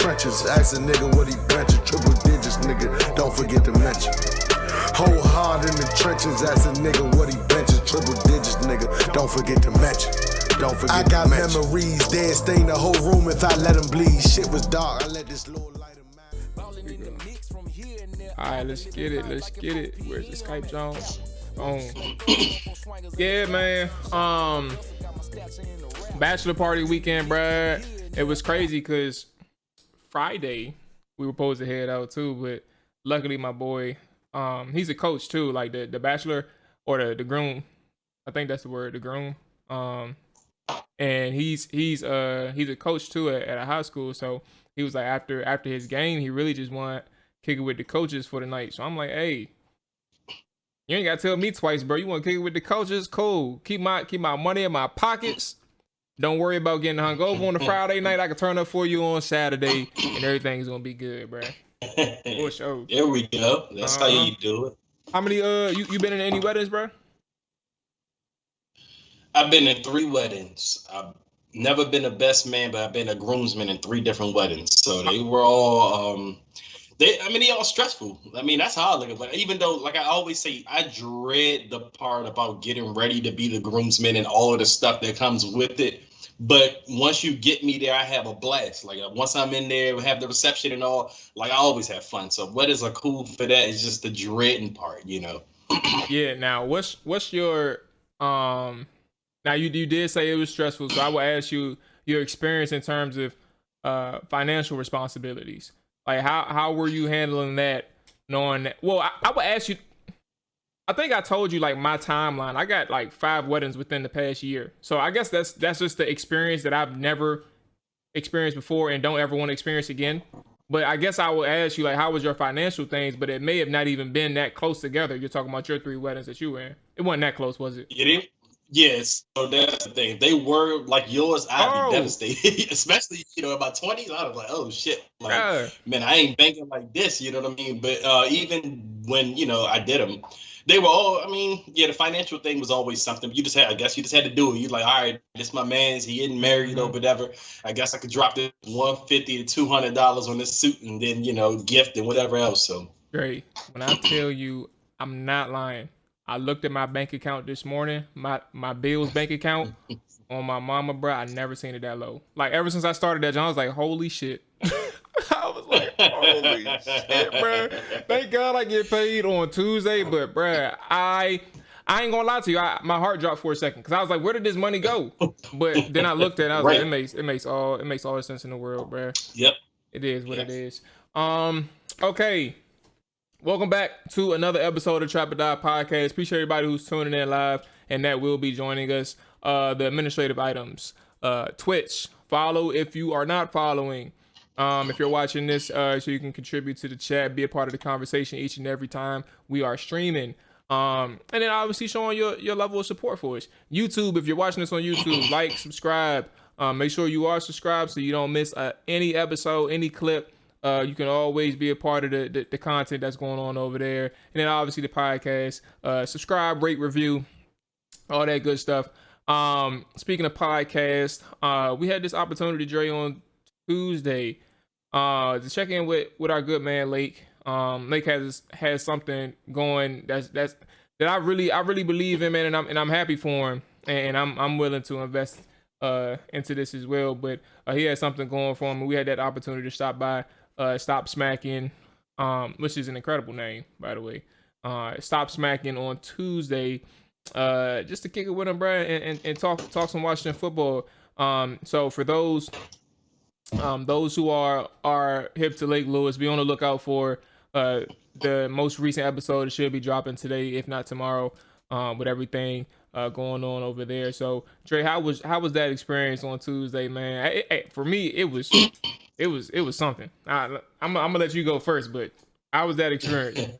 trenches. Ask a nigga what he benching. Triple digits, nigga, don't forget to mention. Whole hard in the trenches. Ask a nigga what he benching. Triple digits, nigga, don't forget to mention. Don't forget I got memories, dead stain the whole room if I let them bleed. Shit was dark, I let this little light of mine. Alright, let's get it. Where's the Skype, Jones? Yeah, man. Bachelor party weekend, bruh. It was crazy because Friday we were supposed to head out too, but luckily my boy, he's a coach too, like the bachelor or the groom. I think that's the word, the groom. And he's a coach too at a high school. So he was like after his game, he really just want to kick it with the coaches for the night. So I'm like, hey, you ain't gotta tell me twice, bro. You want to kick it with the coaches? Cool. Keep my money in my pockets. Don't worry about getting hungover on the Friday night. I can turn up for you on Saturday, and everything's gonna be good, bro. For sure. There we go. That's how you do it. How many you been in any weddings, bro? I've been in 3 weddings. I've never been a best man, but I've been a groomsman in 3 different weddings. So they were all they all stressful. I mean, that's how I look at it. But even though, like I always say, I dread the part about getting ready to be the groomsman and all of the stuff that comes with it. But once you get me there, I have a blast. Like once I'm in there, we have the reception and all, like I always have fun. So weddings are cool for that. It's just the dreading part, you know. Yeah. Now, what's your now you did say it was stressful, so I will ask you your experience in terms of financial responsibilities. Like how were you handling that? Knowing that, well, I would ask you. I think I told you like my timeline. I got like 5 weddings within the past year, so I guess that's just the experience that I've never experienced before and don't ever want to experience again. But I guess I will ask you like, how was your financial things? But it may have not even been that close together. You're talking about your 3 weddings that you were in. It wasn't that close, was it? Yes, so that's the thing. They were like yours. I'd be devastated, especially about 20s. I was like, oh shit, like man, I ain't banking like this. You know what I mean? But even when I did them, they were all. I mean, yeah, the financial thing was always something. You just had to do it. You're like, all right, this my man's. He getting married or whatever. I guess I could drop this $150 to $200 on this suit and then gift and whatever else. So great. When I tell you, I'm not lying. I looked at my bank account this morning, my bills bank account on my mama, bro. I never seen it that low. Like ever since I started that, I was like, holy shit. I was like, holy shit, bro. Thank God I get paid on Tuesday, but bro, I ain't gonna lie to you. My heart dropped for a second because I was like, where did this money go? But then I looked at it, I was like, it makes all the sense in the world, bro. Yep. It is what it is. Okay. Welcome back to another episode of Trap or Die Podcast. Appreciate everybody who's tuning in live and that will be joining us. The administrative items. Twitch, follow if you are not following. If you're watching this, so you can contribute to the chat, be a part of the conversation each and every time we are streaming. And then obviously showing your level of support for us. YouTube, if you're watching this on YouTube, like, subscribe. Make sure you are subscribed so you don't miss any episode, any clip. You can always be a part of the content that's going on over there. And then obviously the podcast, subscribe, rate, review, all that good stuff. Speaking of podcast, we had this opportunity, Dre, on Tuesday, to check in with our good man, Lake. Lake has something going that I really believe in, man. And I'm happy for him. And I'm willing to invest into this as well. But he had something going for him. And we had that opportunity to stop by. Stop Smacking, which is an incredible name, by the way. Stop Smacking on Tuesday, just to kick it with him, bro, and talk some Washington football. So for those who are hip to Lake Lewis, be on the lookout for the most recent episode. It should be dropping today, if not tomorrow, with everything going on over there. So Dre, how was that experience on Tuesday, man? For me, it was something. I'm gonna let you go first, but how was that experience?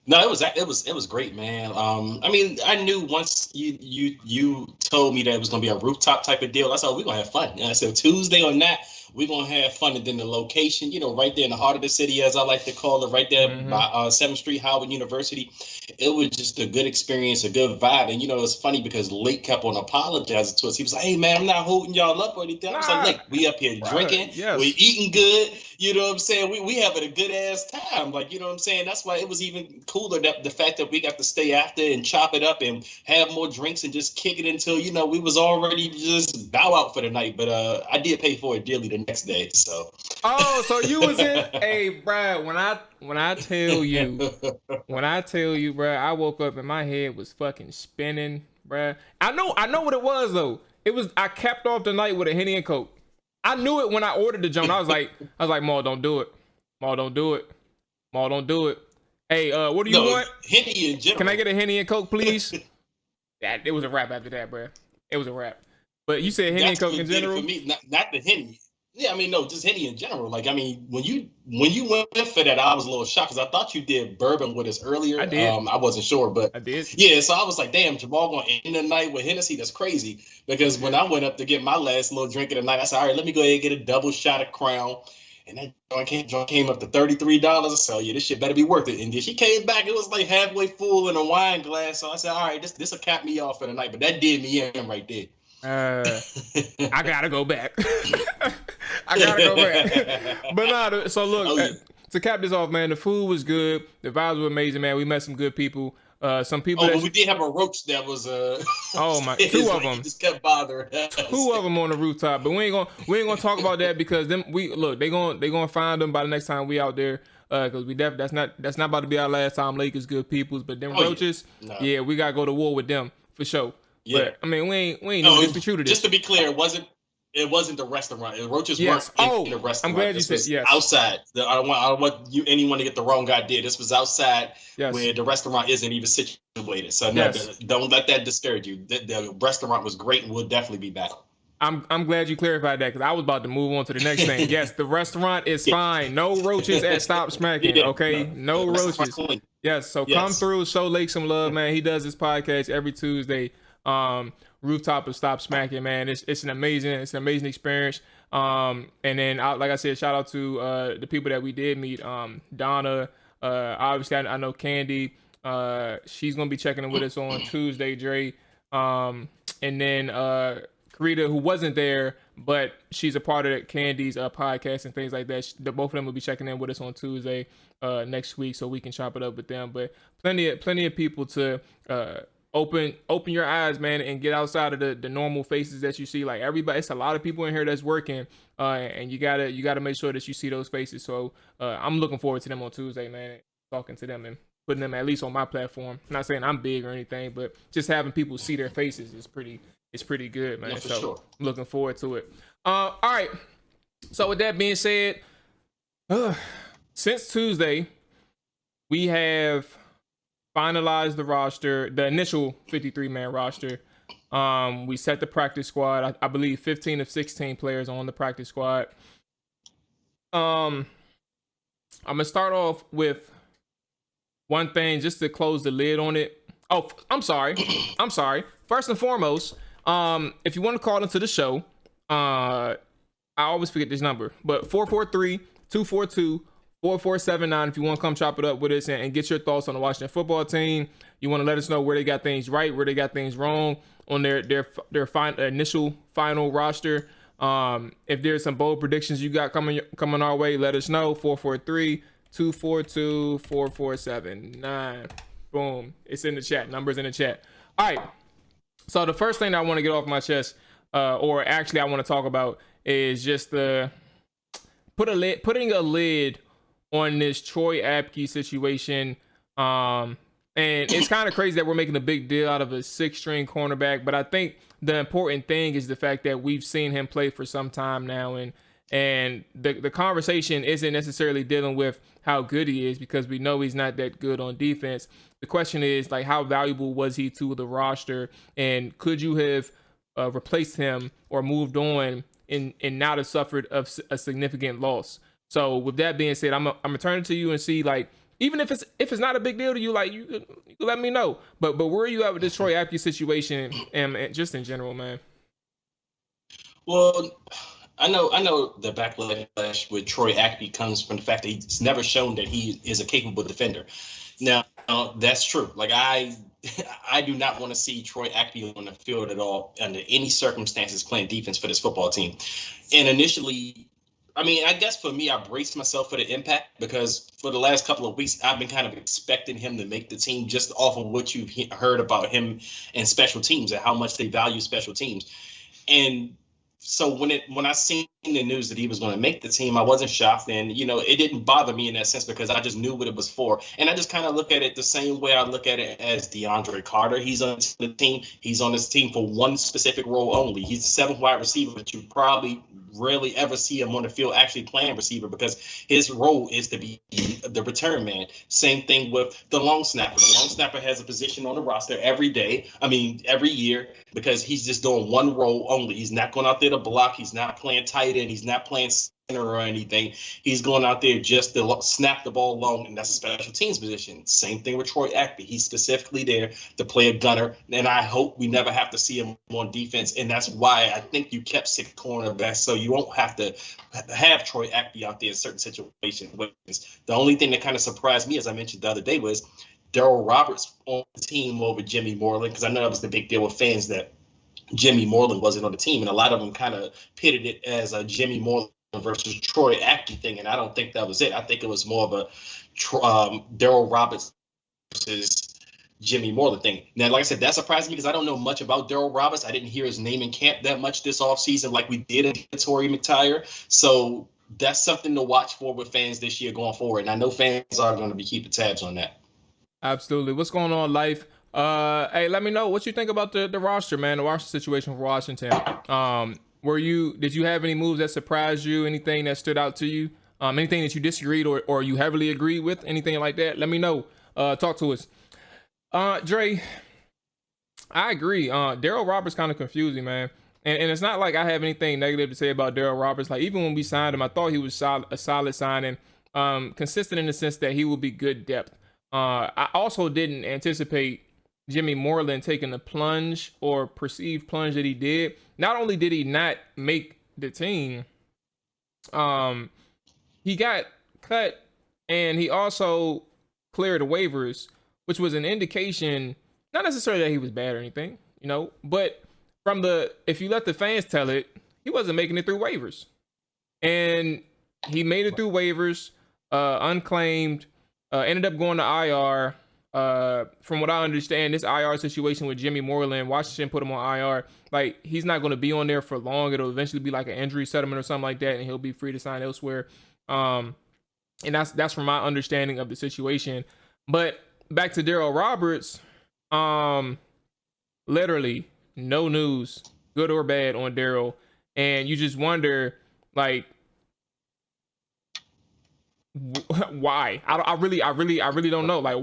No, it was great, man. I mean, I knew once you told me that it was gonna be a rooftop type of deal. I said, we're gonna have fun. And I said Tuesday on that, we're gonna have fun. And then the location, right there in the heart of the city, as I like to call it, right there by 7th Street, Howard University. It was just a good experience, a good vibe. And it's funny because Lake kept on apologizing to us. He was like, "Hey man, I'm not holding y'all up or anything." I was like, "Lake, we up here drinking, we eating good. You know what I'm saying? We having a good ass time. Like, you know what I'm saying? That's why it was even cooler, that the fact that we got to stay after and chop it up and have more drinks and just kick it until, we was already just bow out for the night. But I did pay for it dearly the next day. So. Oh, so you was in. Hey, Brad, when I tell you, Brad, I woke up and my head was fucking spinning, Brad. I know what it was though. It was, I capped off the night with a Henny and Coke. I knew it when I ordered the joint. I was like, Maul, don't do it. Maul, don't do it. Maul, don't do it. Hey, what do you want? Henny in general. Can I get a Henny and Coke, please? It was a wrap after that, bro. It was a wrap. But you said Henny and Coke in general? For me, not the Henny. Yeah, I mean, no, just Henny in general. Like, I mean, when you went for that, I was a little shocked because I thought you did bourbon with us earlier. I did. I wasn't sure, but I did. Yeah, so I was like, damn, Jamal going to end the night with Hennessy. That's crazy. Because when I went up to get my last little drink of the night, I said, all right, let me go ahead and get a double shot of Crown. And that joint came up to $33. So yeah, this shit better be worth it. And then she came back, it was like halfway full in a wine glass. So I said, all right, this will cap me off for the night. But that did me in right there. I gotta go back. I gotta go back. But so look, to cap this off, man, the food was good. The vibes were amazing, man. We met some good people. Some people. But we did have a roach that was. Oh my! Two of them. Just kept bothering. Two of them on the rooftop, but we ain't gonna talk about that because they gonna find them by the next time we out there. Because that's not about to be our last time. Lakers good peoples, but them roaches, yeah, we gotta go to war with them for sure. Yeah, but, I mean, we ain't no, it's the truth of this. Just to be clear, it wasn't the restaurant. The roaches weren't in the restaurant. I'm glad you said yes. Outside. I don't want anyone to get the wrong idea. This was outside where the restaurant isn't even situated. So don't let that discourage you. The restaurant was great and we'll definitely be back. I'm glad you clarified that because I was about to move on to the next thing. Yes, the restaurant is fine. No roaches at Stop Smacking. Okay, no roaches. Yes, so come through, show Lake some love, man. He does this podcast every Tuesday. Rooftop of Stop Smacking, man. It's an amazing experience. And then like I said, shout out to the people that we did meet. Donna, obviously I know Candy. She's gonna be checking in with us on Tuesday, Dre. And then Karita, who wasn't there, but she's a part of Candy's podcast and things like that. Both of them will be checking in with us on Tuesday next week, so we can chop it up with them. But plenty of people to open your eyes, man, and get outside of the normal faces that you see. Like everybody, it's a lot of people in here that's working, and you gotta make sure that you see those faces. So I'm looking forward to them on Tuesday, man. Talking to them and putting them at least on my platform. I'm not saying I'm big or anything, but just having people see their faces is pretty good, man. So sure. I'm looking forward to it. All right. So with that being said, since Tuesday, we have finalized the roster, the initial 53-man roster. We set the practice squad. I believe 15 of 16 players on the practice squad. I'm gonna start off with one thing just to close the lid on it. Oh, I'm sorry. First and foremost, if you want to call into the show, I always forget this number, but 443-242-4479 if you want to come chop it up with us and get your thoughts on the Washington football team. You want to let us know where they got things right, where they got things wrong on their initial final roster. If there's some bold predictions you got coming our way, let us know. 443-242-4479. Boom. It's in the chat. Numbers in the chat. All right. So the first thing that I want to get off my chest, or actually I want to talk about, is just putting a lid on this Troy Apke situation. And it's kind of crazy that we're making a big deal out of a 6-string cornerback, but I think the important thing is the fact that we've seen him play for some time now, and the conversation isn't necessarily dealing with how good he is, because we know he's not that good on defense. The question is, like, how valuable was he to the roster, and could you have replaced him or moved on and not have suffered a significant loss? So with that being said, I'm gonna turn it to you and see, like, Even if it's not a big deal to you, like you let me know. But where are you at with this Troy Apke situation and just in general, man? Well, I know the backlash with Troy Apke comes from the fact that he's never shown that he is a capable defender. Now, that's true. Like I do not want to see Troy Apke on the field at all under any circumstances playing defense for this football team. And initially, I mean, I guess for me, I braced myself for the impact because for the last couple of weeks, I've been kind of expecting him to make the team just off of what you've heard about him and special teams and how much they value special teams. And so when I seen the news that he was going to make the team, I wasn't shocked, and it didn't bother me in that sense because I just knew what it was for. And I just kind of look at it the same way I look at it as DeAndre Carter. He's on the team. He's on this team for one specific role only. He's the seventh wide receiver, but you probably rarely ever see him on the field actually playing receiver because his role is to be the return man. Same thing with the long snapper. The long snapper has a position on the roster every year because he's just doing one role only. He's not going out there to block. He's not playing tight end. He's not playing center or anything. He's going out there just to snap the ball long, and that's a special teams position. Same thing with Troy Apke. He's specifically there to play a gunner, and I hope we never have to see him on defense, and that's why I think you kept 6 cornerbacks, so you won't have to have Troy Apke out there in certain situations. The only thing that kind of surprised me, as I mentioned the other day, was Darryl Roberts on the team over Jimmy Moreland, because I know that was the big deal with fans that Jimmy Moreland wasn't on the team, and a lot of them kind of pitted it as a Jimmy Moreland versus Troy Apke thing, and I don't think that was it. I think it was more of a Darryl Roberts versus Jimmy Moreland thing. Now, like I said, that surprised me because I don't know much about Darryl Roberts. I didn't hear his name in camp that much this offseason like we did in Torrey McTyer. So that's something to watch for with fans this year going forward, and I know fans are going to be keeping tabs on that. Absolutely. What's going on, Life? Hey, let me know what you think about the roster, man. The roster situation for Washington. Did you have any moves that surprised you? Anything that stood out to you? Anything that you disagreed or you heavily agreed with? Anything like that? Let me know. Talk to us. Dre, I agree. Darryl Roberts kind of confused me, man. And it's not like I have anything negative to say about Darryl Roberts. Like, even when we signed him, I thought he was a solid signing, consistent in the sense that he will be good depth. I also didn't anticipate Jimmy Moreland taking the plunge or perceived plunge that he did. Not only did he not make the team, he got cut, and he also cleared the waivers, which was an indication, not necessarily that he was bad or anything, but if you let the fans tell it, he wasn't making it through waivers. And he made it through waivers, unclaimed, ended up going to IR. From what I understand, this IR situation with Jimmy Moreland, Washington put him on IR. Like, he's not going to be on there for long. It'll eventually be like an injury settlement or something like that, and he'll be free to sign elsewhere. And that's from my understanding of the situation. But back to Darryl Roberts, literally no news, good or bad, on Darryl, and you just wonder, like, why? I really don't know. Like,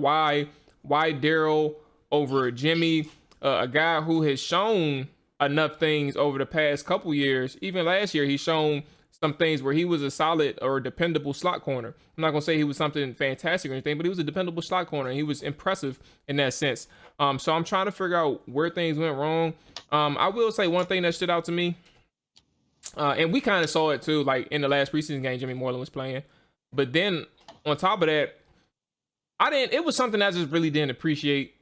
why Darryl over Jimmy, a guy who has shown enough things over the past couple years. Even last year, he's shown some things where he was a solid or dependable slot corner. I'm not gonna say he was something fantastic or anything, but he was a dependable slot corner, and he was impressive in that sense. So I'm trying to figure out where things went wrong. I will say one thing that stood out to me, and we kind of saw it too, like in the last preseason game Jimmy Moreland was playing. But then on top of that, it was something I just really didn't appreciate.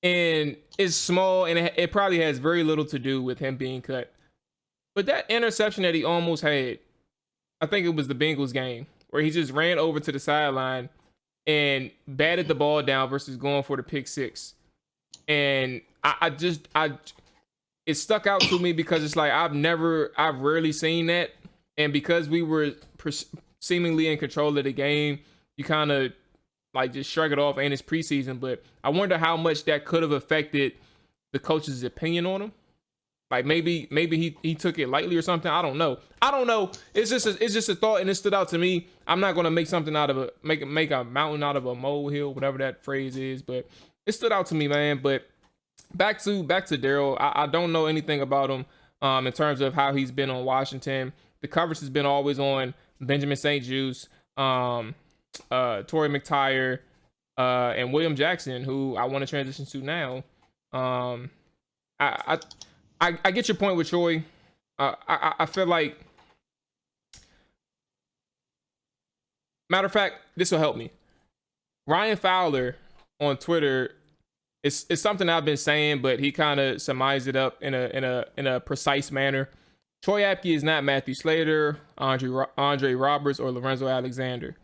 And it's small, and it probably has very little to do with him being cut. But that interception that he almost had, I think it was the Bengals game, where he just ran over to the sideline and batted the ball down versus going for the pick six. And it stuck out to me because it's like, I've rarely seen that. And because we were seemingly in control of the game, you kind of like just shrug it off, and it's preseason. But I wonder how much that could have affected the coach's opinion on him. Like, maybe he took it lightly or something. I don't know. It's just a thought, and it stood out to me. I'm not gonna make something out of make a mountain out of a molehill, whatever that phrase is, but it stood out to me, man. But back to Darryl, I don't know anything about him in terms of how he's been on Washington. The coverage has been always on Benjamin St. Juste. Torrey McTyer, and William Jackson, who I want to transition to now. I get your point with Troy. I feel like, matter of fact, this will help me. Ryan Fowler on Twitter, it's something I've been saying, but he kind of summarized it up in a precise manner. Troy Apke is not Matthew Slater, Andre Roberts, or Lorenzo Alexander.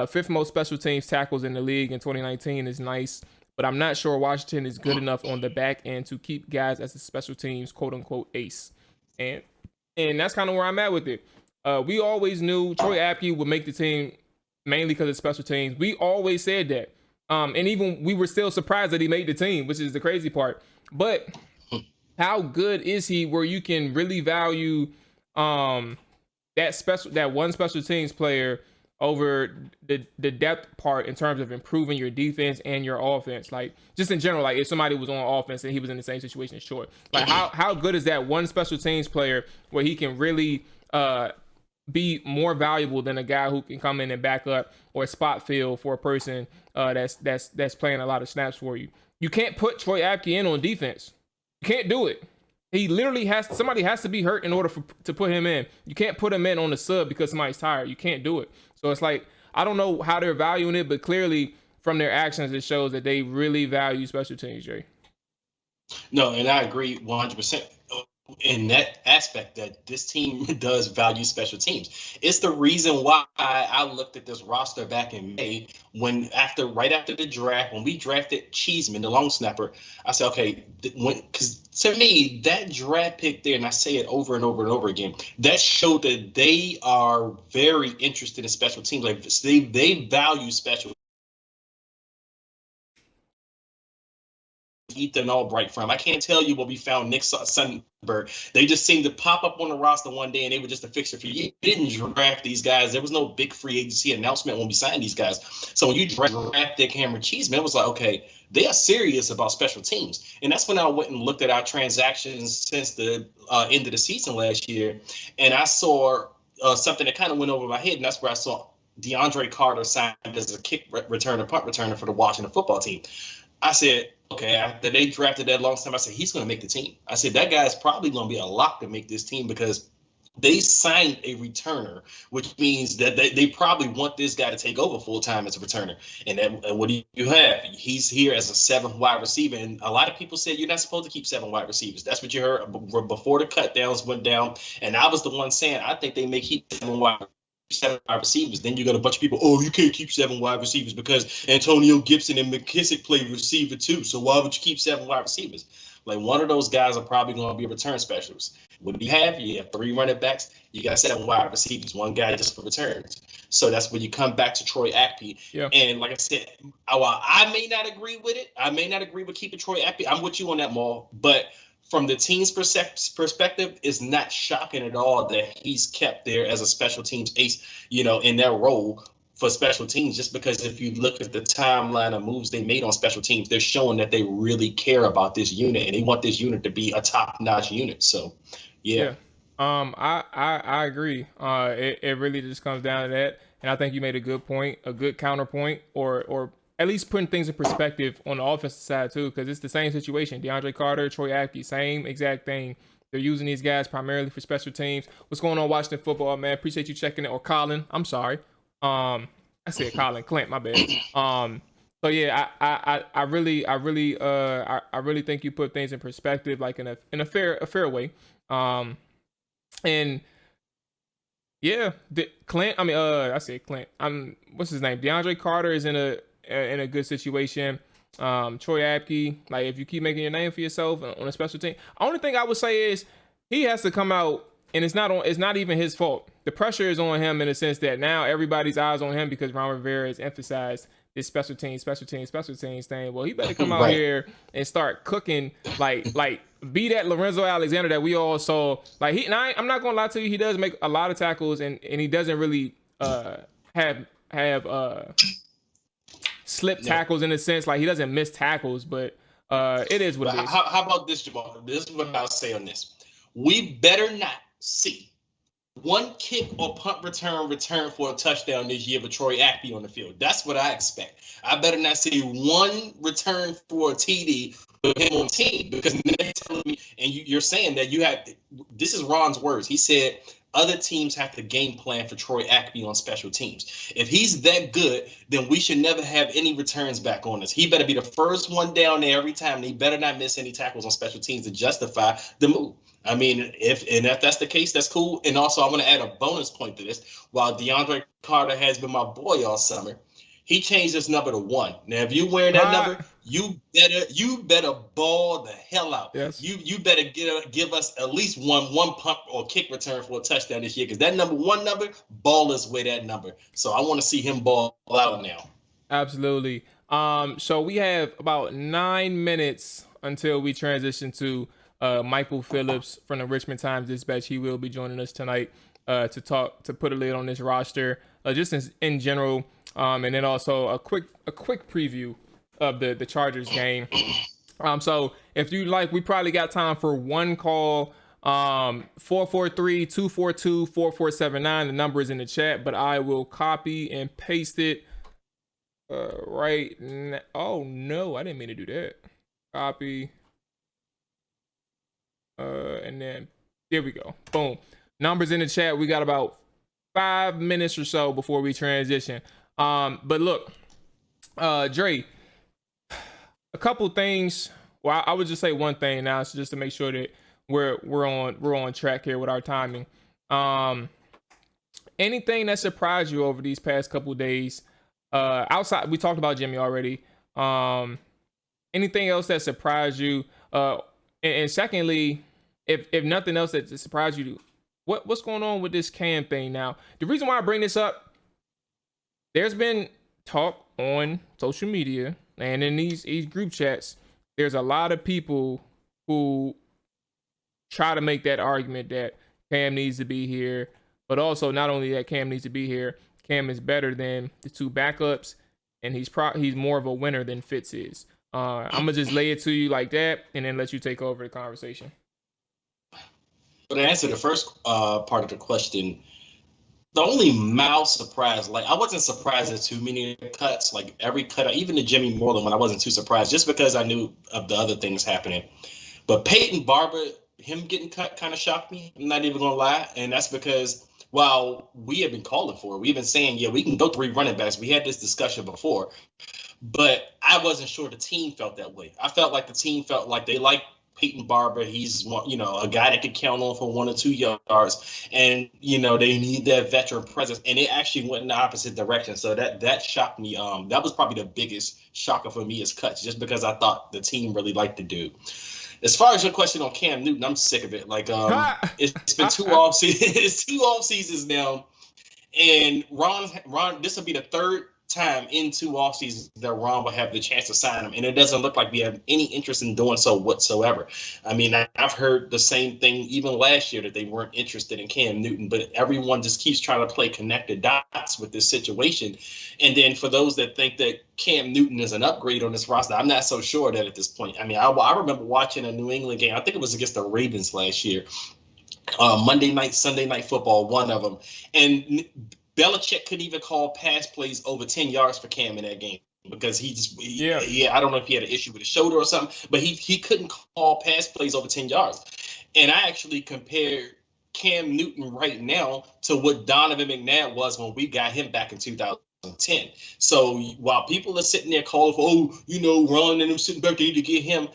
Fifth most special teams tackles in the league in 2019 is nice, but I'm not sure Washington is good enough on the back end to keep guys as a special teams quote unquote ace. And that's kind of where I'm at with it. We always knew Troy Apke would make the team mainly because of special teams. We always said that. And even we were still surprised that he made the team, which is the crazy part. But how good is he where you can really value that one special teams player over the depth part in terms of improving your defense and your offense? Like, just in general, like if somebody was on offense and he was in the same situation as Short, like how good is that one special teams player where he can really be more valuable than a guy who can come in and back up or spot fill for a person that's playing a lot of snaps for you. You can't put Troy Apke in on defense. You can't do it. He literally somebody has to be hurt in order to put him in. You can't put him in on the sub because somebody's tired. You can't do it. So it's like, I don't know how they're valuing it, but clearly from their actions, it shows that they really value special teams, Jay. No, and I agree 100%. In that aspect, that this team does value special teams. It's the reason why I looked at this roster back in May right after the draft, when we drafted Cheeseman, the long snapper. I said, okay, because to me, that draft pick there, and I say it over and over and over again, that showed that they are very interested in special teams. Like they value special. Ethan Albright from. I can't tell you what we found Nick Sundberg. They just seemed to pop up on the roster one day and they were just a fixture for you. You didn't draft these guys. There was no big free agency announcement when we signed these guys. So when you drafted Cameron Cheeseman, it was like, okay, they are serious about special teams. And that's when I went and looked at our transactions since the end of the season last year. And I saw something that kind of went over my head. And that's where I saw DeAndre Carter signed as a kick returner, punt returner for the Washington football team. I said, okay, after they drafted that long time, I said, he's going to make the team. I said, that guy's probably going to be a lock to make this team because they signed a returner, which means that they probably want this guy to take over full-time as a returner. And what do you have? He's here as a seventh wide receiver. And a lot of people said you're not supposed to keep 7 wide receivers. That's what you heard before the cut downs went down. And I was the one saying, I think they may keep 7 wide receivers. Then you got a bunch of people, oh, you can't keep 7 wide receivers because Antonio Gibson and McKissick play receiver too. So why would you keep 7 wide receivers? Like, one of those guys are probably going to be a return specialist. What do you have? You have 3 running backs. You got 7 wide receivers, 1 guy just for returns. So that's when you come back to Troy Apke. Yeah. And like I said, while I may not agree with it, I may not agree with keeping Troy Apke. I'm with you on that, Mual. But from the team's perspective, it's not shocking at all that he's kept there as a special teams ace, in that role for special teams, just because if you look at the timeline of moves they made on special teams, they're showing that they really care about this unit and they want this unit to be a top-notch unit. So, yeah. I agree. It really just comes down to that. And I think you made a good point, a good counterpoint, or at least putting things in perspective on the offensive side too, because it's the same situation. DeAndre Carter, Troy Apke, same exact thing. They're using these guys primarily for special teams. What's going on, Washington football, man? Appreciate you checking it. Or Colin, I'm sorry. I said Colin Clint, my bad. So yeah, I really think you put things in perspective, like in a fair way. And yeah, Clint. I mean, I said Clint. What's his name? DeAndre Carter is in a good situation. Troy Apke, like, if you keep making your name for yourself on a special team, only thing I would say is he has to come out, and it's not even his fault. The pressure is on him in the sense that now everybody's eyes on him because Ron Rivera has emphasized this special teams thing. Well, he better come out here and start cooking, like be that Lorenzo Alexander that we all saw. Like, I'm not gonna lie to you, he does make a lot of tackles, and he doesn't really have slip tackles in a sense. Like, he doesn't miss tackles, but it is what it is. How about this, Jamal? This is what I'll say on this. We better not see one kick or punt return for a touchdown this year with Troy Apke on the field. That's what I expect. I better not see one return for a TD with him on the team, because they're telling me, and you're saying that you have. This is Ron's words. He said other teams have to game plan for Troy Apke on special teams. If he's that good, then we should never have any returns back on us. He better be the first one down there every time, and he better not miss any tackles on special teams to justify the move. I mean, if that's the case, that's cool. And also, I want to add a bonus point to this. While DeAndre Carter has been my boy all summer, he changed his number to 1. Now, if you're wearing that number, you better ball the hell out. Yes. You better give us at least one punt or kick return for a touchdown this year, because that number 1 number, ballers wear that number. So I want to see him ball out now. Absolutely. So we have about 9 minutes until we transition to Michael Phillips from the Richmond Times-Dispatch. He will be joining us tonight to put a lid on this roster, just in general, and then also a quick preview of the Chargers game. So if you like, we probably got time for one call. 443-242-4479. The number is in the chat, but I will copy and paste it right now. Oh no, I didn't mean to do that. Copy. And then here we go. Boom. Numbers in the chat. We got about 5 minutes or so before we transition. But look, Dre, a couple things. Well, I would just say one thing now, so just to make sure that we're on track here with our timing. Anything that surprised you over these past couple of days? Outside, we talked about Jimmy already. Anything else that surprised you? And secondly, if nothing else that surprised you, what's going on with this Cam thing now? The reason why I bring this up, there's been talk on social media and in these group chats. There's a lot of people who try to make that argument that Cam needs to be here, but also not only that Cam needs to be here, Cam is better than the 2 backups, and he's more of a winner than Fitz is. I'm gonna just lay it to you like that, and then let you take over the conversation. But to answer the first part of the question, the only mild surprise, like I wasn't surprised at too many cuts, like every cut, even the Jimmy Moreland one, I wasn't too surprised, just because I knew of the other things happening. But Peyton Barber, him getting cut kind of shocked me. I'm not even gonna lie, and that's because while we have been calling for it, we've been saying, yeah, we can go 3 running backs. We had this discussion before. But I wasn't sure the team felt that way. I felt like the team felt like they liked Peyton Barber. He's a guy that could count on for 1 or 2 yards, and they need that veteran presence. And it actually went in the opposite direction. So that shocked me. That was probably the biggest shocker for me as cuts, just because I thought the team really liked the dude. As far as your question on Cam Newton, I'm sick of it. Like it's been 2 off seasons. It's 2 off seasons now, and Ron. This will be the 3rd time in 2 off seasons that Ron will have the chance to sign him, and it doesn't look like we have any interest in doing so whatsoever. I mean, I've heard the same thing even last year, that they weren't interested in Cam Newton, but everyone just keeps trying to play connected dots with this situation. And then for those that think that Cam Newton is an upgrade on this roster, I'm not so sure that at this point. I mean, I remember watching a New England game. I think it was against the Ravens last year, Monday night, Sunday night football, one of them, and Belichick couldn't even call pass plays over 10 yards for Cam in that game, because I don't know if he had an issue with his shoulder or something, but he couldn't call pass plays over 10 yards. And I actually compared Cam Newton right now to what Donovan McNabb was when we got him back in 2010. So while people are sitting there calling for, Ron and them sitting back, they need to get him,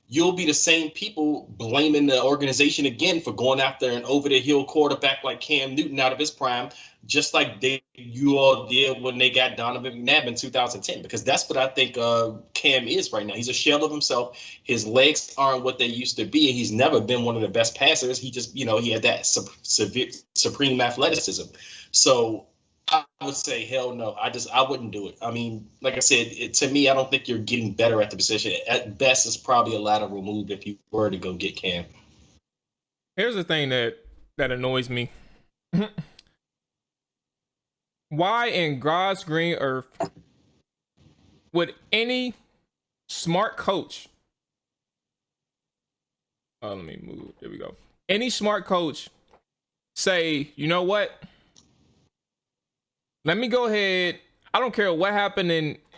you'll be the same people blaming the organization again for going after an over-the-hill quarterback like Cam Newton out of his prime, just like you all did when they got Donovan McNabb in 2010, because that's what I think Cam is right now. He's a shell of himself. His legs aren't what they used to be, and he's never been one of the best passers. He just, he had that supreme athleticism. So I would say, hell no. I wouldn't do it. I mean, like I said, to me, I don't think you're getting better at the position. At best, it's probably a lateral move if you were to go get Cam. Here's the thing that annoys me. Why in God's green earth would any smart coach, let me move, there we go. Any smart coach say, you know what? Let me go ahead. I don't care what happened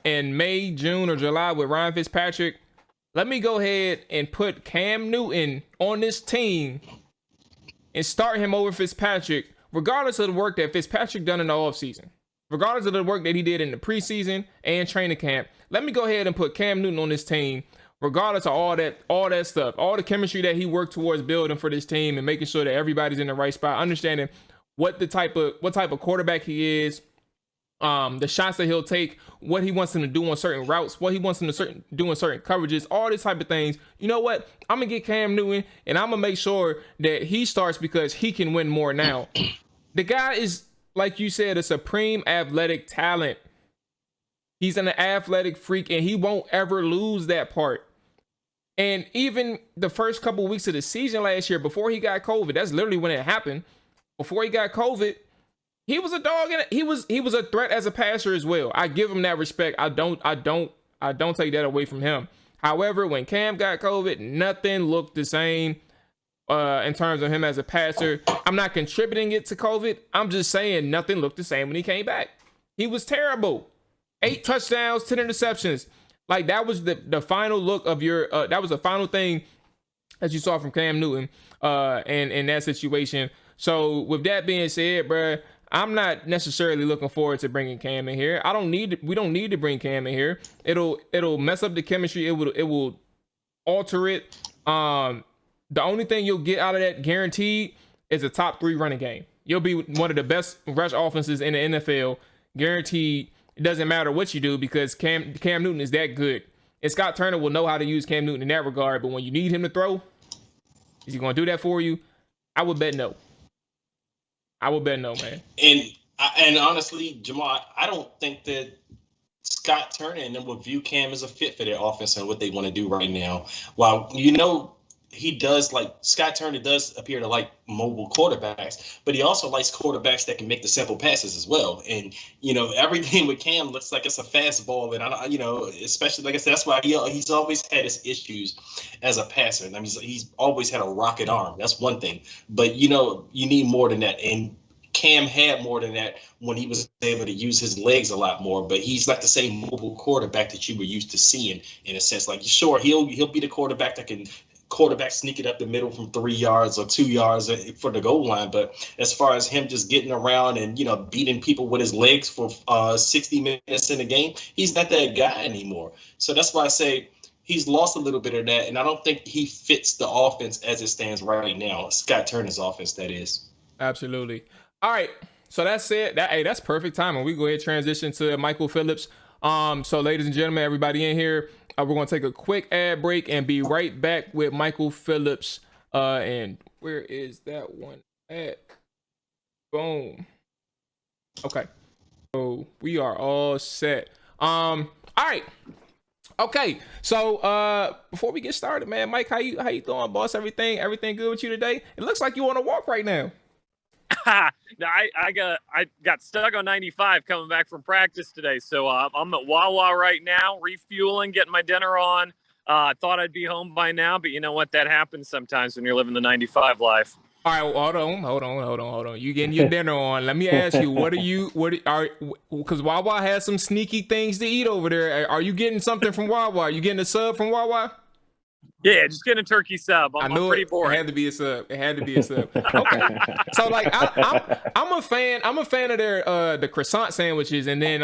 in May, June, or July with Ryan Fitzpatrick. Let me go ahead and put Cam Newton on this team and start him over Fitzpatrick, regardless of the work that Fitzpatrick done in the offseason. Regardless of the work that he did in the preseason and training camp. Let me go ahead and put Cam Newton on this team, regardless of all that stuff, all the chemistry that he worked towards building for this team and making sure that everybody's in the right spot, understanding what type of quarterback he is, the shots that he'll take, what he wants him to do on certain routes, what he wants him to do in certain coverages, all these type of things. You know what? I'm gonna get Cam Newton and I'm gonna make sure that he starts because he can win more now. The guy is, like you said, a supreme athletic talent. He's an athletic freak and he won't ever lose that part. And even the first couple weeks of the season last year, before he got COVID, that's literally when it happened. Before he got COVID, he was a dog and he was a threat as a passer as well. I give him that respect. I don't take that away from him. However, when Cam got COVID, nothing looked the same in terms of him as a passer. I'm not contributing it to COVID. I'm just saying nothing looked the same when he came back. He was terrible. 8 touchdowns, 10 interceptions. Like that was the final look of your that was the final thing that you saw from Cam Newton in that situation. So with that being said, bruh, I'm not necessarily looking forward to bringing Cam in here. We don't need to bring Cam in here. It'll mess up the chemistry. It will alter it. The only thing you'll get out of that guaranteed is a top 3 running game. You'll be one of the best rush offenses in the NFL, guaranteed. It doesn't matter what you do because Cam Newton is that good. And Scott Turner will know how to use Cam Newton in that regard. But when you need him to throw, is he going to do that for you? I would bet no. Man. And honestly, Jamal, I don't think that Scott Turner and them will view Cam as a fit for their offense and what they want to do right now. While he does Scott Turner does appear to like mobile quarterbacks, but he also likes quarterbacks that can make the simple passes as well. And everything with Cam looks like it's a fastball, and especially like I said, that's why he's always had his issues as a passer. I mean, he's always had a rocket arm. That's one thing, but you need more than that. And Cam had more than that when he was able to use his legs a lot more, but he's not the same mobile quarterback that you were used to seeing in a sense. Like, sure, he'll be the quarterback that can sneak it up the middle from 3 yards or 2 yards for the goal line. But as far as him just getting around and, beating people with his legs for 60 minutes in a game, he's not that guy anymore. So that's why I say he's lost a little bit of that. And I don't think he fits the offense as it stands right now. Scott Turner's offense, that is. Absolutely. All right. So that's it. That's perfect timing. We go ahead and transition to Michael Phillips. So ladies and gentlemen, everybody in here, we're going to take a quick ad break and be right back with Michael Phillips. And where is that one at? Boom. Okay. So we are all set. All right. Okay. So before we get started, man, Mike, how you doing, boss? Everything good with you today? It looks like you on a walk right now. No, I got stuck on 95 coming back from practice today, so I'm at Wawa right now, refueling, getting my dinner on. Thought I'd be home by now, but you know what? That happens sometimes when you're living the 95 life. All right, well, hold on. You getting your dinner on? Let me ask you, because Wawa has some sneaky things to eat over there. Are you getting something from Wawa? Are you getting a sub from Wawa? Yeah, just getting a turkey sub. I'm pretty bored. It had to be a sub. Okay. So like I'm a fan of their the croissant sandwiches and then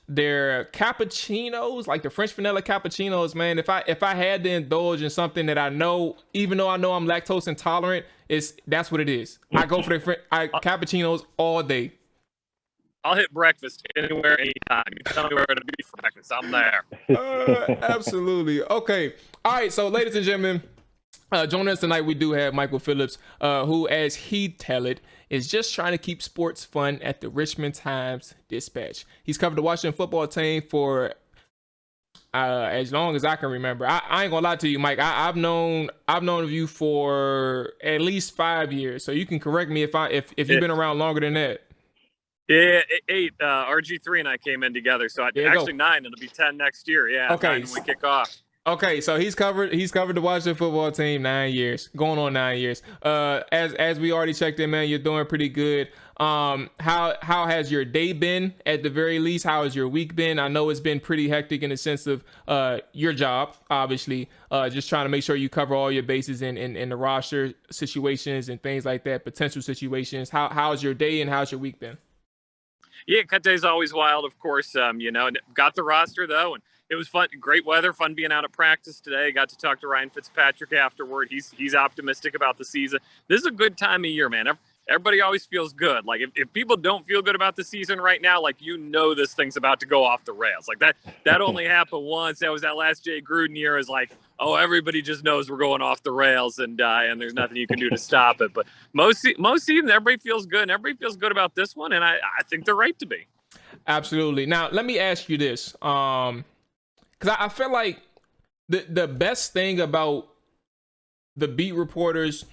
their cappuccinos, like the French vanilla cappuccinos, man. If I had to indulge in something that I know, even though I know I'm lactose intolerant, that's what it is. I go for the cappuccinos all day. I'll hit breakfast anywhere, anytime. You tell me where to be for breakfast, I'm there. Absolutely. Okay. All right. So, ladies and gentlemen, joining us tonight, we do have Michael Phillips, who, as he tell it, is just trying to keep sports fun at the Richmond Times-Dispatch. He's covered the Washington football team for as long as I can remember. I ain't gonna lie to you, Mike. I've known of you for at least 5 years. So you can correct me if you've been around longer than that. Yeah, 8. RG3 and I came in together, so actually 9. It'll be 10 next year. Yeah, okay. 9 when we kick off. Okay, so he's covered the Washington football team 9 years, going on 9 years. As we already checked in, man, you're doing pretty good. How has your day been at the very least? How has your week been? I know it's been pretty hectic in the sense of your job, obviously. Just trying to make sure you cover all your bases in the roster situations and things like that, potential situations. How's your day and how's your week been? Yeah, cut day's always wild, of course. Got the roster though, and it was fun. Great weather, fun being out at practice today. Got to talk to Ryan Fitzpatrick afterward. He's optimistic about the season. This is a good time of year, man. Everybody always feels good. Like if people don't feel good about the season right now, like this thing's about to go off the rails. Like that only happened once. That was that last Jay Gruden year. Is like, oh, everybody just knows we're going off the rails, and there's nothing you can do to stop it. But most seasons, everybody feels good, and everybody feels good about this one, and I think they're right to be. Absolutely. Now let me ask you this, because I feel like the best thing about the beat reporters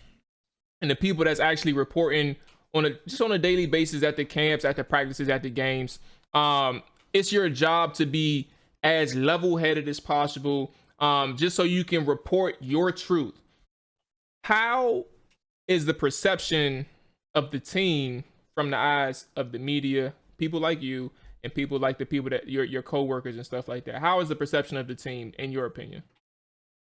and the people that's actually reporting on a daily basis at the camps, at the practices, at the games, it's your job to be as level-headed as possible, just so you can report your truth. How is the perception of the team from the eyes of the media, people like you, and people like the people that your coworkers and stuff like that? How is the perception of the team, in your opinion?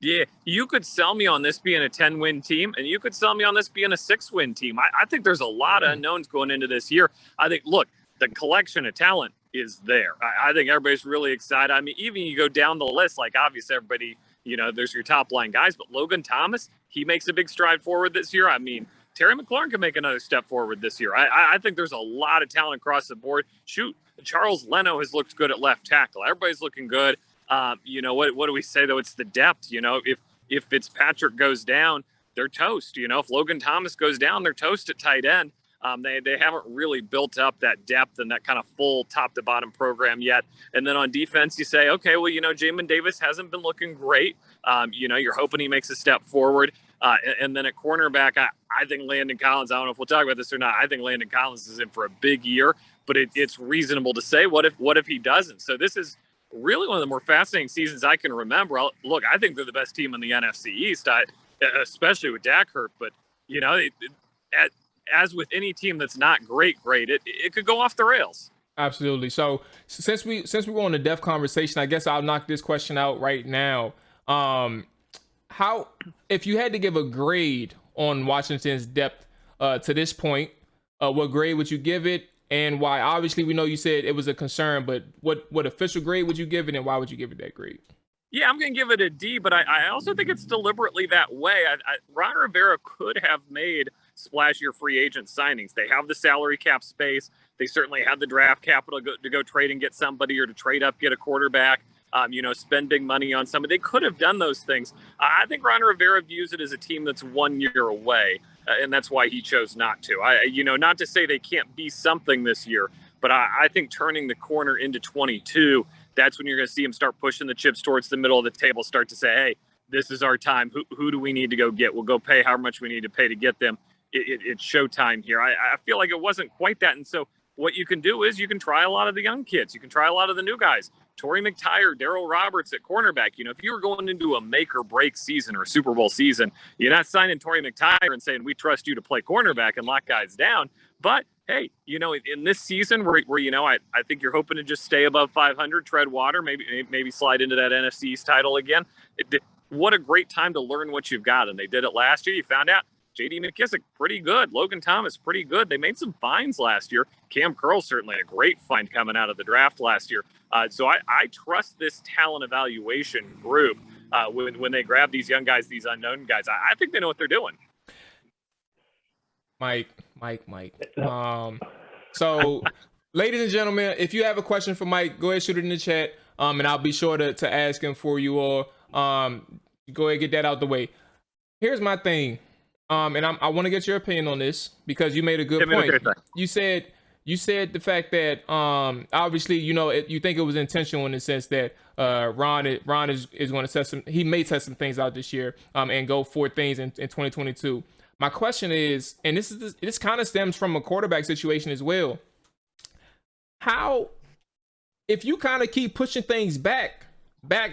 Yeah, you could sell me on this being a 10-win team, and you could sell me on this being a 6-win team. I think there's a lot of unknowns going into this year. I think, look, the collection of talent is there. I think everybody's really excited. I mean, even you go down the list, like obviously everybody, there's your top line guys, but Logan Thomas, he makes a big stride forward this year. I mean, Terry McLaurin can make another step forward this year. I think there's a lot of talent across the board. Shoot, Charles Leno has looked good at left tackle. Everybody's looking good. What do we say, though? It's the depth. If Fitzpatrick goes down, they're toast. If Logan Thomas goes down, they're toast at tight end. They haven't really built up that depth and that kind of full top to bottom program yet. And then on defense, you say, okay, well, Jamin Davis hasn't been looking great. You're hoping he makes a step forward. And then at cornerback, I think Landon Collins, I don't know if we'll talk about this or not. I think Landon Collins is in for a big year, but it's reasonable to say, what if he doesn't? So this is really one of the more fascinating seasons I can remember. Look, I think they're the best team in the NFC East, especially with Dak hurt. But, as with any team that's not great, it could go off the rails. Absolutely. So since we were on a depth conversation, I guess I'll knock this question out right now. If you had to give a grade on Washington's depth to this point, what grade would you give it? And why? Obviously, we know you said it was a concern, but what official grade would you give it, and why would you give it that grade? Yeah, I'm going to give it a D, but I also think it's deliberately that way. Ron Rivera could have made splashier free agent signings. They have the salary cap space. They certainly have the draft capital to go trade and get somebody, or to trade up, get a quarterback, spend big money on somebody. They could have done those things. I think Ron Rivera views it as a team that's 1 year away. And that's why he chose not to. Not to say they can't be something this year, but I think turning the corner into 22, that's when you're going to see him start pushing the chips towards the middle of the table, start to say, hey, this is our time. Who do we need to go get? We'll go pay how much we need to pay to get them. It's showtime here. I feel like it wasn't quite that. And so what you can do is you can try a lot of the young kids. You can try a lot of the new guys. Torrey McTyer, Darryl Roberts at cornerback. If you were going into a make or break season or a Super Bowl season, you're not signing Torrey McTyer and saying, we trust you to play cornerback and lock guys down. But hey, in this season where I think you're hoping to just stay above 500, tread water, maybe slide into that NFC East title again. What a great time to learn what you've got. And they did it last year. You found out J.D. McKissick, pretty good. Logan Thomas, pretty good. They made some finds last year. Cam Curl, certainly a great find coming out of the draft last year. So I trust this talent evaluation group when they grab these young guys, these unknown guys. I think they know what they're doing. Mike. So, ladies and gentlemen, if you have a question for Mike, go ahead, shoot it in the chat, and I'll be sure to ask him for you all. Go ahead, get that out the way. Here's my thing. And I want to get your opinion on this, because you made a good point. You said the fact that obviously you think it was intentional in the sense that Ron is going to he may test some things out this year and go for things in 2022. My question is, and this kind of stems from a quarterback situation as well. How, if you kind of keep pushing things back back,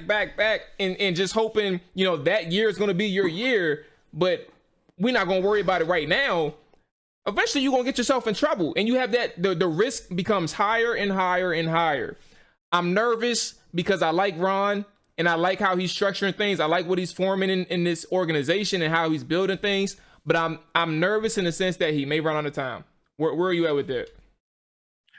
and just hoping, that year is going to be your year, but we're not going to worry about it right now, eventually you're going to get yourself in trouble. And you have that, the risk becomes higher and higher and higher. I'm nervous because I like Ron and I like how he's structuring things. I like what he's forming in this organization and how he's building things. But I'm nervous in the sense that he may run out of time. Where are you at with that?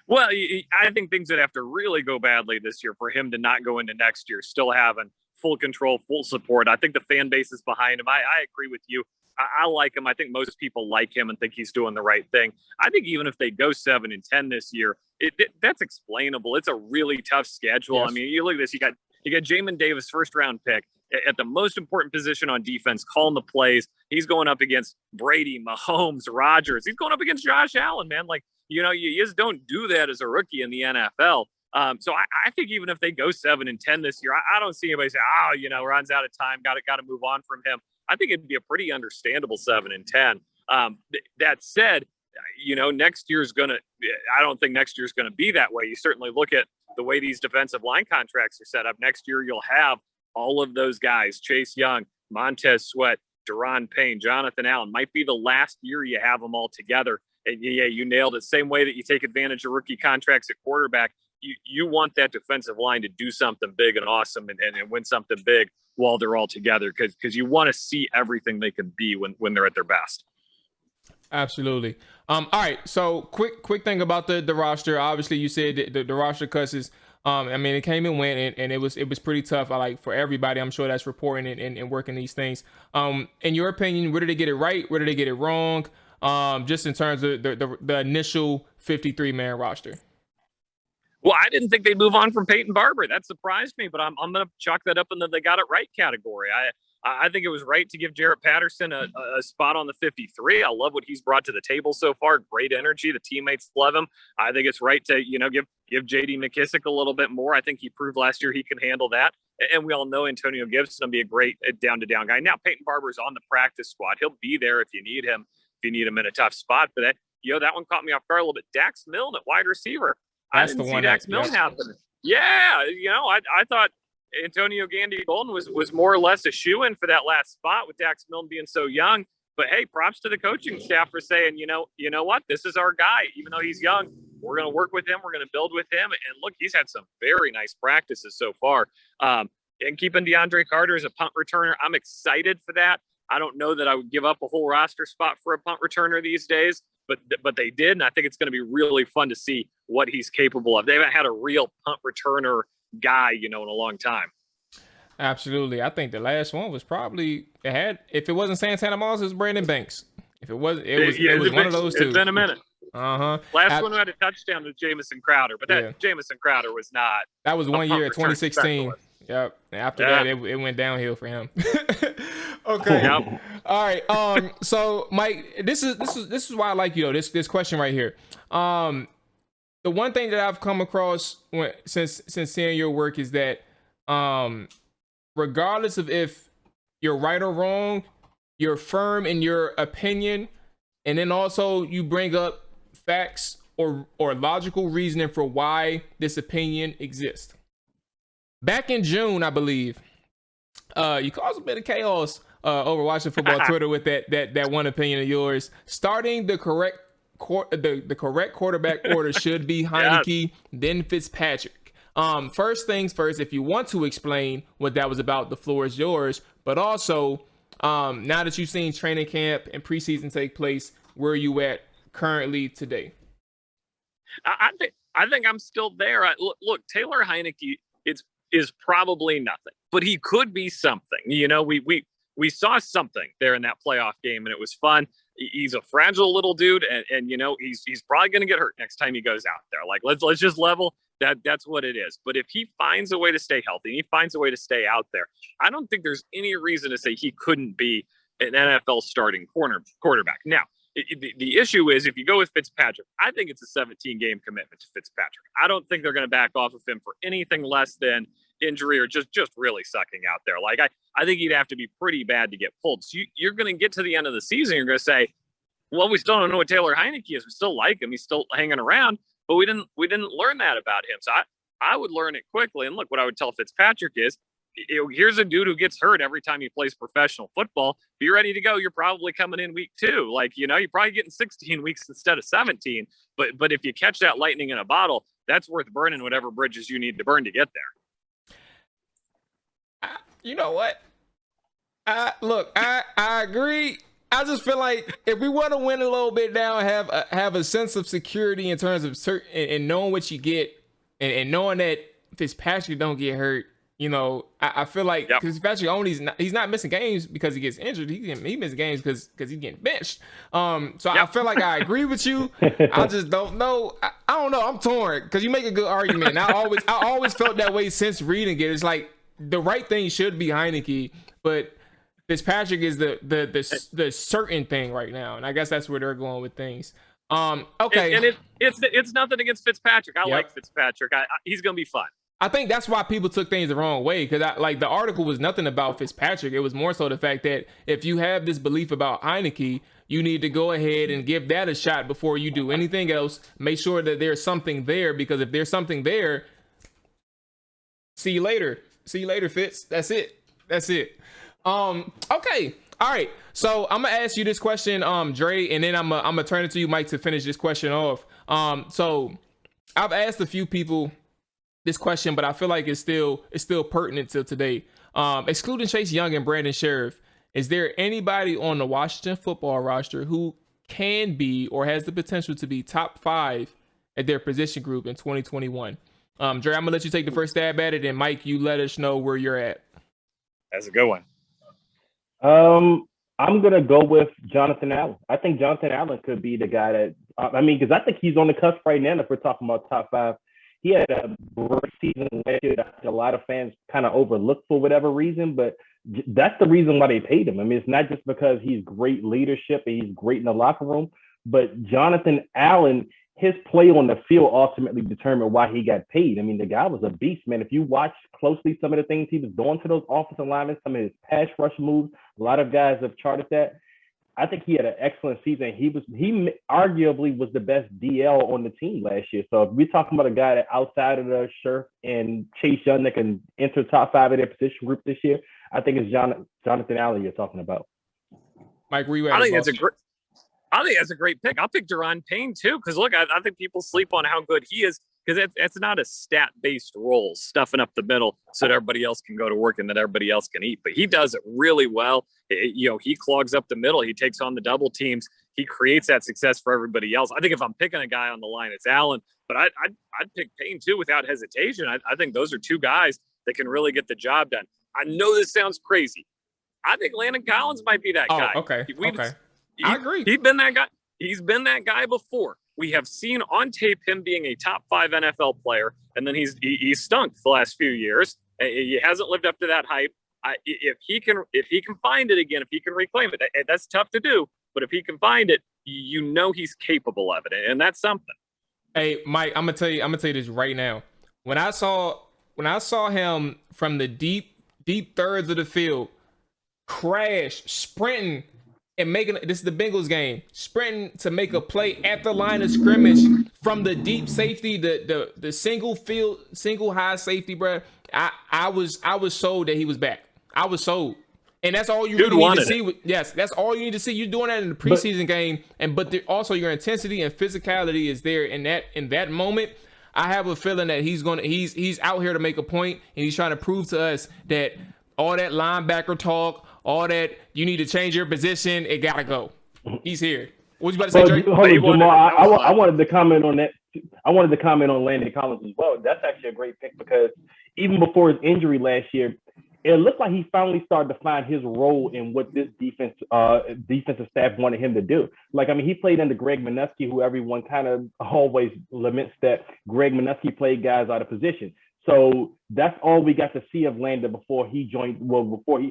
Well, I think things would have to really go badly this year for him to not go into next year still having full control, full support. I think the fan base is behind him. I agree with you. I like him. I think most people like him and think he's doing the right thing. I think even if they go 7-10 this year, that's explainable. It's a really tough schedule. Yes. I mean, you look at this. You got Jamin Davis, first round pick at the most important position on defense, calling the plays. He's going up against Brady, Mahomes, Rodgers. He's going up against Josh Allen, man. Like, you just don't do that as a rookie in the NFL. So I think even if they go 7-10 this year, I don't see anybody say, Ron's out of time. Got to move on from him. I think it'd be a pretty understandable 7-10. That said, next year's I don't think next year's going to be that way. You certainly look at the way these defensive line contracts are set up. Next year, you'll have all of those guys, Chase Young, Montez Sweat, Daron Payne, Jonathan Allen. Might be the last year you have them all together. And yeah, you nailed it. Same way that you take advantage of rookie contracts at quarterback, you want that defensive line to do something big and awesome and win something big while they're all together, because you want to see everything they can be when they're at their best. Absolutely. All right. So quick thing about the roster. Obviously, you said the roster cuts is. It came and went, and it was pretty tough. For everybody. I'm sure that's reporting and working these things. In your opinion, where did they get it right? Where did they get it wrong? Just in terms of the initial 53-man roster. Well, I didn't think they'd move on from Peyton Barber. That surprised me, but I'm going to chalk that up in the they got it right category. I think it was right to give Jarrett Patterson a spot on the 53. I love what he's brought to the table so far. Great energy. The teammates love him. I think it's right to, give J.D. McKissick a little bit more. I think he proved last year he can handle that. And we all know Antonio Gibson will be a great down-to-down guy. Now, Peyton Barber's on the practice squad. He'll be there if you need him in a tough spot. But that one caught me off guard a little bit. Dax Milne at wide receiver. That's I didn't the see one Dax Milne happen. Yeah, I thought Antonio Gandy Golden was more or less a shoo-in for that last spot with Dax Milne being so young. But hey, props to the coaching staff for saying, you know what, this is our guy. Even though he's young, we're going to work with him. We're going to build with him. And look, he's had some very nice practices so far. And keeping DeAndre Carter as a punt returner, I'm excited for that. I don't know that I would give up a whole roster spot for a punt returner these days, but they did, and I think it's going to be really fun to see what he's capable of. They haven't had a real punt returner guy, in a long time. Absolutely. I think the last one was probably if it wasn't Santana Moss, it was Brandon Banks. If it was, it was one of those two. It's been a minute. Last one who had a touchdown was Jamison Crowder, but Jamison Crowder was not. That was 1 year at 2016. Yep. After that, it went downhill for him. Okay. Yep. All right. So Mike, this is why I like this question right here. The one thing that I've come across since seeing your work is that regardless of if you're right or wrong, you're firm in your opinion, and then also you bring up facts or logical reasoning for why this opinion exists. Back in June, I believe, you caused a bit of chaos over watching football Twitter with that one opinion of yours. Starting the correct quarterback order should be Heineke, then Fitzpatrick. First things first, if you want to explain what that was about, the floor is yours. But also, now that you've seen training camp and preseason take place, where are you at currently today? I think I'm still there. Look, Taylor Heineke is probably nothing, but he could be something. We saw something there in that playoff game, and it was fun. He's a fragile little dude, and he's probably going to get hurt next time he goes out there. Like, let's just level that's what it is. But if he finds a way to stay healthy, he finds a way to stay out there, I don't think there's any reason to say he couldn't be an NFL starting quarterback. Now, the issue is if you go with Fitzpatrick, I think it's a 17-game commitment to Fitzpatrick. I don't think they're going to back off of him for anything less than injury or just really sucking out there. Like, I think he'd have to be pretty bad to get pulled. So you're going to get to the end of the season, you're going to say, well, we still don't know what Taylor Heineke is. We still like him. He's still hanging around, but we didn't learn that about him. So I would learn it quickly. And look, what I would tell Fitzpatrick is, here's a dude who gets hurt every time he plays professional football. Be ready to go. You're probably coming in week 2. Like, you're probably getting 16 weeks instead of 17. But if you catch that lightning in a bottle, that's worth burning whatever bridges you need to burn to get there. You know what? I agree. I just feel like if we want to win a little bit now, have a sense of security in terms of certain and knowing what you get, and knowing that Fitzpatrick don't get hurt. I feel like Fitzpatrick he's not missing games because he gets injured. He misses games because he's getting benched. So I feel like I agree with you. I just don't know. I don't know. I'm torn because you make a good argument. And I always felt that way since reading it. It's like the right thing should be Heineke, but Fitzpatrick is the certain thing right now, and I guess that's where they're going with things. Okay, and it's nothing against Fitzpatrick. I like Fitzpatrick. He's gonna be fun. I think that's why people took things the wrong way, because the article was nothing about Fitzpatrick. It was more so the fact that if you have this belief about Heineke, you need to go ahead and give that a shot before you do anything else. Make sure that there's something there, because if there's something there, see you later. See you later, Fitz. That's it. Okay. All right. So I'm gonna ask you this question, Dre, and then I'm gonna turn it to you, Mike, to finish this question off. So I've asked a few people this question, but I feel like it's still pertinent till today. Excluding Chase Young and Brandon Sheriff, is there anybody on the Washington football roster who can be or has the potential to be top 5 at their position group in 2021? Dre, I'm gonna let you take the first stab at it, and Mike, you let us know where you're at. That's a good one. I'm gonna go with Jonathan Allen. I think Jonathan Allen could be the guy that because I think he's on the cusp right now. If we're talking about top 5, he had a great season last year that a lot of fans kind of overlooked for whatever reason, but that's the reason why they paid him. I mean, it's not just because he's great leadership and he's great in the locker room, but Jonathan Allen, his play on the field ultimately determined why he got paid. I mean, the guy was a beast, man. If you watch closely some of the things he was doing to those offensive linemen, some of his pass rush moves, a lot of guys have charted that. I think he had an excellent season. He arguably was the best DL on the team last year. So if we're talking about a guy that outside of the Sheriff and Chase Young that can enter top 5 of their position group this year, I think it's Jonathan Allen you're talking about. Mike, where you at? I think that's a great pick. I'll pick Daron Payne too, because look, I think people sleep on how good he is, because it's not a stat-based role, stuffing up the middle so that everybody else can go to work and that everybody else can eat. But he does it really well. He clogs up the middle. He takes on the double teams. He creates that success for everybody else. I think if I'm picking a guy on the line, it's Allen. But I'd pick Payne too without hesitation. I think those are two guys that can really get the job done. I know this sounds crazy. I think Landon Collins might be that guy. Okay. I agree. He's been that guy. He's been that guy before. We have seen on tape him being a top 5 NFL player, and then he's stunk the last few years. He hasn't lived up to that hype. If he can find it again, if he can reclaim it, that's tough to do. But if he can find it, he's capable of it, and that's something. Hey, Mike, I'm gonna tell you this right now. When I saw him from the deep thirds of the field, crash, sprinting, and this is the Bengals game, sprinting to make a play at the line of scrimmage from the deep safety, the single high safety, bro. I was sold that he was back. I was sold. And that's all you really need to see. Yes, that's all you need to see. You're doing that in the preseason game, but also your intensity and physicality is there in that moment. I have a feeling that he's out here to make a point, and he's trying to prove to us that all that linebacker talk, all that you need to change your position, it gotta go. He's here. What you about to say, Drake? Jamal, I wanted to comment on that. I wanted to comment on Landon Collins as well. That's actually a great pick, because even before his injury last year, it looked like he finally started to find his role in what this defensive staff wanted him to do. Like, I mean, he played under Greg Minuski, who everyone kind of always laments that Greg Minuski played guys out of position. So that's all we got to see of Landon before he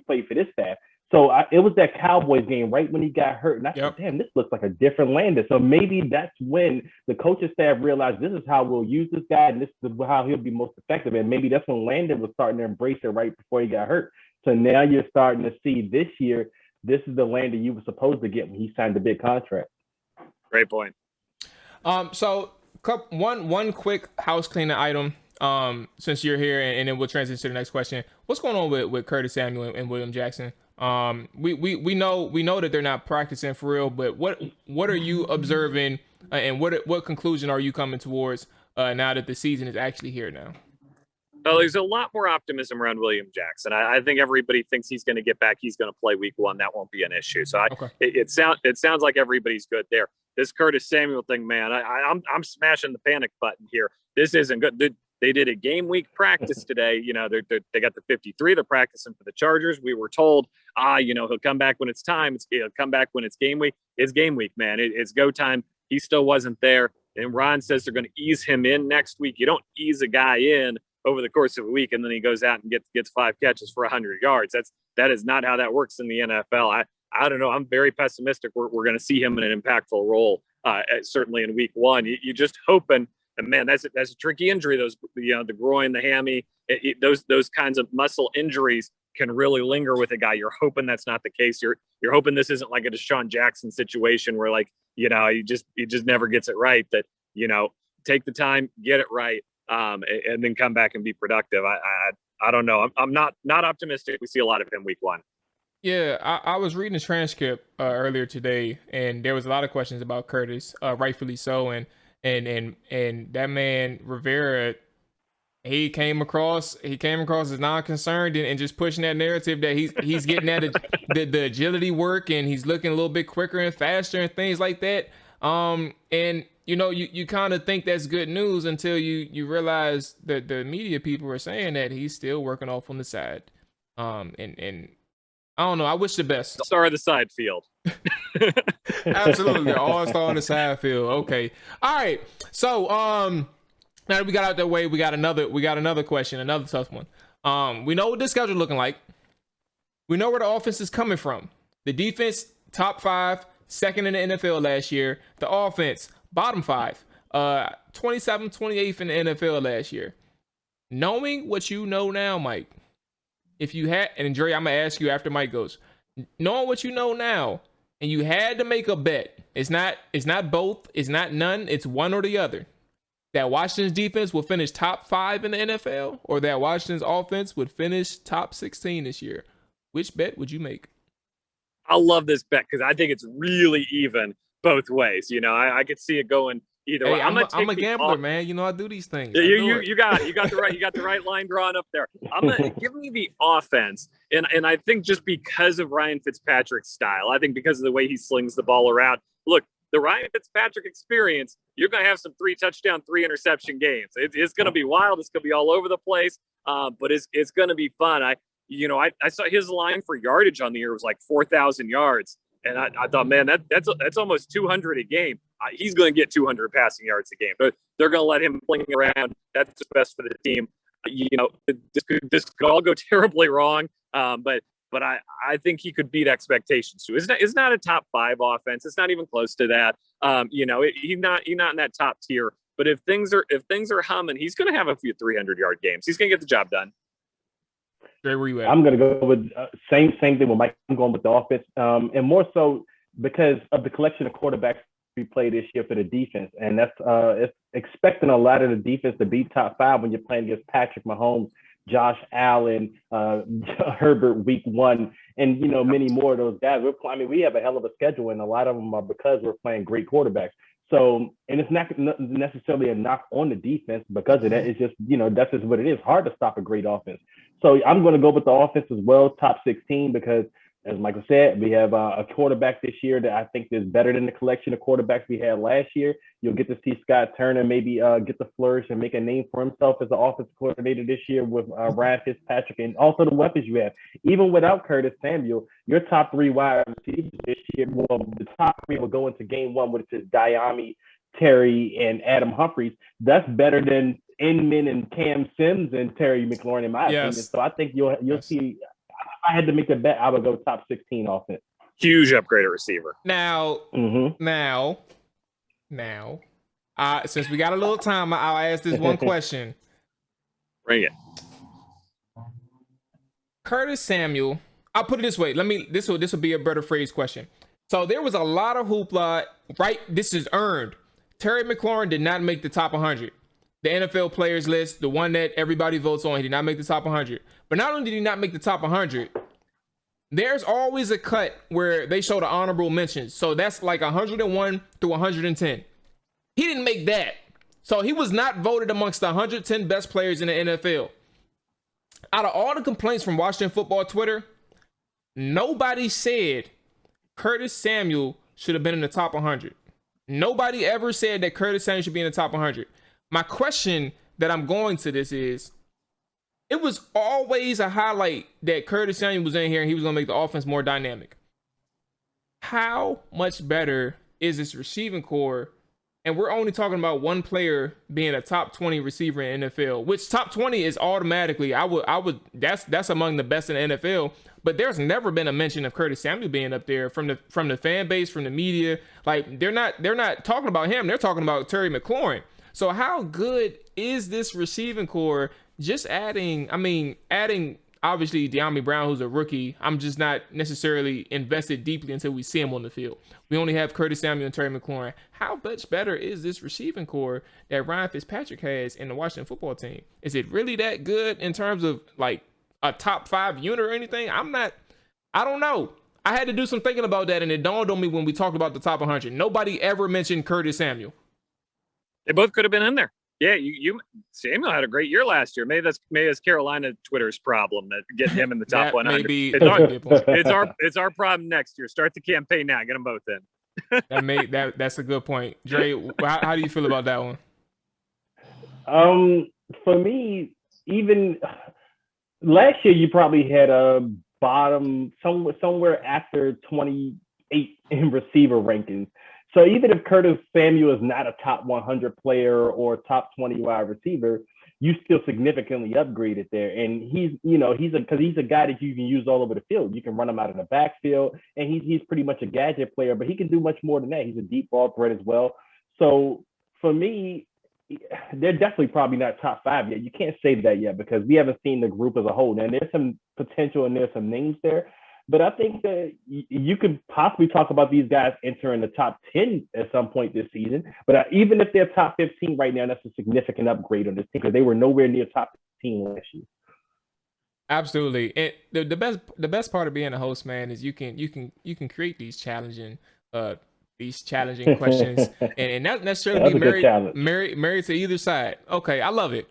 played for this staff. So it was that Cowboys game right when he got hurt. And I thought, damn, this looks like a different Landon. So maybe that's when the coaching staff realized this is how we'll use this guy, and this is how he'll be most effective. And maybe that's when Landon was starting to embrace it right before he got hurt. So now you're starting to see this year, this is the Landon you were supposed to get when he signed the big contract. Great point. So one quick house cleaning item. since you're here, and then we'll transition to the next question. What's going on with Curtis Samuel and William Jackson? We know that they're not practicing for real, but what are you observing, and what conclusion are you coming towards now that the season is actually here now? Well, there's a lot more optimism around William Jackson. I think everybody thinks he's going to get back. He's going to play week 1. That won't be an issue. So it sounds like everybody's good there. This Curtis Samuel thing, man, I'm smashing the panic button here. This isn't good. They did a game week practice today. You know, they got the 53. They're practicing for the Chargers. We were told, he'll come back when it's time. He'll come back when it's game week. It's game week, man. It's go time. He still wasn't there. And Ron says they're going to ease him in next week. You don't ease a guy in over the course of a week and then he goes out and gets 5 catches for 100 yards. That is not how that works in the NFL. I don't know. I'm very pessimistic. We're going to see him in an impactful role, certainly in week 1. You just hoping, and man, that's a tricky injury. Those, the groin, the hammy, those kinds of muscle injuries can really linger with a guy. You're hoping that's not the case. You're hoping this isn't like a Deshaun Jackson situation where he just never gets it right. That, take the time, get it right, and then come back and be productive. I don't know. I'm not optimistic. We see a lot of him week 1. Yeah, I was reading the transcript earlier today, and there was a lot of questions about Curtis, rightfully so, and that man Rivera, he came across as non-concerned and just pushing that narrative that he's getting at the agility work and he's looking a little bit quicker and faster and things like that. And you kind of think that's good news until you realize that the media people are saying that he's still working off on the side. And I don't know. I wish the best. All-star of the side field. Absolutely. All-star on the side field. Okay. All right. So, now that we got out that way, we got another question, another tough one. We know what the schedule looking like. We know where the offense is coming from. The defense, top 5, second in the NFL last year. The offense, bottom 5, 27th, 28th in the NFL last year. Knowing what you know now, Mike, if you had, and Dre, I'm gonna ask you after Mike goes, knowing what you know now, and you had to make a bet, it's not both, it's not none, it's one or the other, that Washington's defense will finish top 5 in the NFL, or that Washington's offense would finish top 16 this year. Which bet would you make? I love this bet because I think it's really even both ways. I could see it going either way. I'm a gambler, man. I do these things. You got the right line drawn up there. I'm gonna give me the offense, and I think just because of Ryan Fitzpatrick's style, I think because of the way he slings the ball around. Look, the Ryan Fitzpatrick experience, you're gonna have some 3 touchdown, 3 interception games. It's gonna be wild. It's gonna be all over the place, but it's gonna be fun. I saw his line for yardage on the year was like 4,000 yards. And I thought, man, that's almost 200 a game. He's going to get 200 passing yards a game. But they're going to let him fling around. That's the best for the team. This could all go terribly wrong. But I think he could beat expectations too. It's not a top 5 offense. It's not even close to that. He's not in that top tier. But if things are humming, he's going to have a few 300-yard games. He's going to get the job done. Where you at? I'm going to go with same thing with Mike. I'm going with the offense, and more so because of the collection of quarterbacks we play this year for the defense, and that's it's expecting a lot of the defense to be top 5 when you're playing against Patrick Mahomes, Josh Allen, Herbert week 1, and many more of those guys. We have a hell of a schedule, and a lot of them are because we're playing great quarterbacks. So, and it's not necessarily a knock on the defense because of that. It's just, that's just what it is. Hard to stop a great offense. So I'm going to go with the offense as well, top 16, because as Michael said, we have a quarterback this year that I think is better than the collection of quarterbacks we had last year. You'll get to see Scott Turner maybe get the flourish and make a name for himself as the offensive coordinator this year with Ryan Fitzpatrick, and also the weapons you have. Even without Curtis Samuel, your top 3 wide receivers this year, the top 3 will go into game 1, which is Diami, Terry, and Adam Humphries. That's better than Inman and Cam Sims and Terry McLaurin, in my opinion. So I think you'll see. If I had to make a bet, I would go top 16 offense. Huge upgrade at receiver. Now, since we got a little time, I'll ask this one question. Bring it. Curtis Samuel. I'll put it this way. This will be a better phrase question. So there was a lot of hoopla, right? This is earned. Terry McLaurin did not make the top 100. the NFL players list, the one that everybody votes on. He did not make the top 100. But not only did he not make the top 100, there's always a cut where they show the honorable mentions. So that's like 101 through 110. He didn't make that. So he was not voted amongst the 110 best players in the NFL. Out of all the complaints from Washington football Twitter, nobody said Curtis Samuel should have been in the top 100. Nobody ever said that Curtis Samuel should be in the top 100. My question that I'm going to this is, it was always a highlight that Curtis Samuel was in here and he was going to make the offense more dynamic. How much better is this receiving core? And we're only talking about one player being a top 20 receiver in NFL, which top 20 is automatically, that's among the best in the NFL. But there's never been a mention of Curtis Samuel being up there from the fan base, from the media. Like they're not talking about him. They're talking about Terry McLaurin. So how good is this receiving core? Just adding obviously De'Ami Brown, who's a rookie. I'm just not necessarily invested deeply until we see him on the field. We only have Curtis Samuel and Terry McLaurin. How much better is this receiving core that Ryan Fitzpatrick has in the Washington football team? Is it really that good in terms of like a top 5 unit or anything? I don't know. I had to do some thinking about that, and it dawned on me when we talked about the top 100. Nobody ever mentioned Curtis Samuel. They both could have been in there. Yeah, Samuel had a great year last year. Maybe that's Carolina Twitter's problem, that getting him in the top 100. It's our problem next year. Start the campaign now. Get them both in. That's a good point. Dre, how do you feel about that one? For me, even last year, you probably had a bottom somewhere after 28 in receiver rankings. So even if Curtis Samuel is not a top 100 player or top 20 wide receiver, you still significantly upgraded there. And he's a guy that you can use all over the field. You can run him out of the backfield, and he's pretty much a gadget player, but he can do much more than that. He's a deep ball threat as well. So for me, they're definitely probably not top 5 yet. You can't say that yet because we haven't seen the group as a whole. Now there's some potential and there's some names there. But I think that you could possibly talk about these guys entering the top 10 at some point this season. But even if they're top 15 right now, that's a significant upgrade on this team because they were nowhere near top 15 last year. Absolutely. And the best part of being a host, man, is you can create these challenging questions and not necessarily be married to either side. Okay, I love it.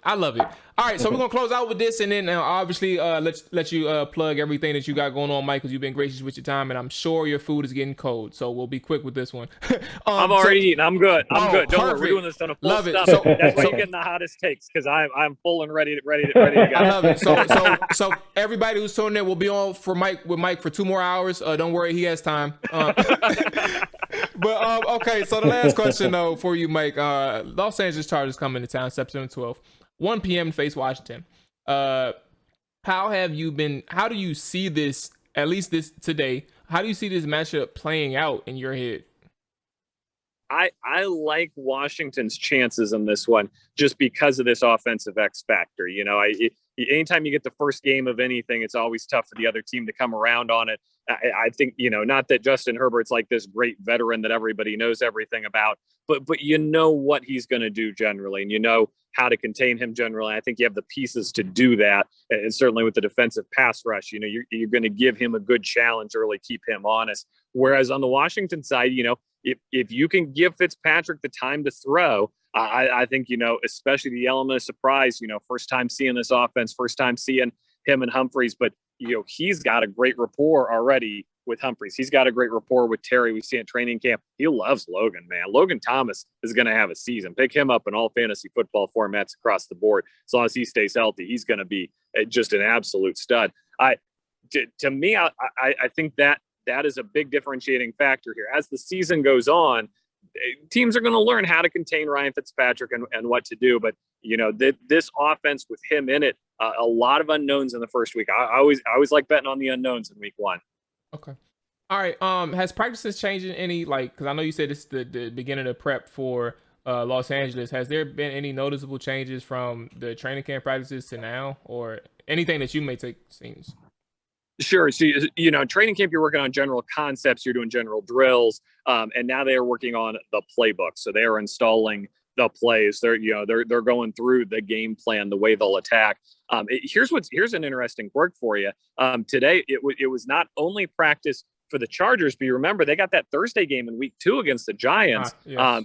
All right, so we're gonna close out with this, and then obviously let you plug everything that you got going on, Mike, because you've been gracious with your time, and I'm sure your food is getting cold, so we'll be quick with this one. I'm already eating. I'm good. Don't perfect. worry. We're doing this on a full Love it. stop. So, that's why you're getting the hottest takes, because I'm full and ready to go. I love it. So everybody who's tuning in will be on with Mike for 2 more hours. Don't worry, he has time. But okay, so the last question though for you, Mike. Los Angeles Chargers come into town September 12th, 1 p.m. to face Washington. How do you see this, at least this today, how do you see this matchup playing out in your head? I like Washington's chances in this one just because of this offensive X factor. Anytime you get the first game of anything, it's always tough for the other team to come around on it. I think, not that Justin Herbert's like this great veteran that everybody knows everything about, but you know what he's going to do generally, and you know how to contain him generally. I think you have the pieces to do that. And certainly with the defensive pass rush, you're going to give him a good challenge early, keep him honest. Whereas on the Washington side, if you can give Fitzpatrick the time to throw, I think, especially the element of surprise, first time seeing this offense, first time seeing him and Humphreys, but he's got a great rapport already with Humphreys. He's got a great rapport with Terry. We see in training camp. He loves Logan, man. Logan Thomas is going to have a season. Pick him up in all fantasy football formats across the board. As long as he stays healthy, he's going to be just an absolute stud. To me, I think that is a big differentiating factor here. As the season goes on, teams are going to learn how to contain Ryan Fitzpatrick and what to do. But, this offense with him in it, a lot of unknowns in the first week. I always like betting on the unknowns in week 1. Okay. All right. Has practices changed in any, because I know you said it's the beginning of prep for Los Angeles. Has there been any noticeable changes from the training camp practices to now, or anything that you may take scenes? Sure. So, training camp, you're working on general concepts, you're doing general drills, and now they are working on the playbook. So they are installing the plays. They're going through the game plan, the way they'll attack. Here's an interesting quirk for you. Today it was not only practice for the Chargers, but you remember they got that Thursday game in week 2 against the Giants. Yes.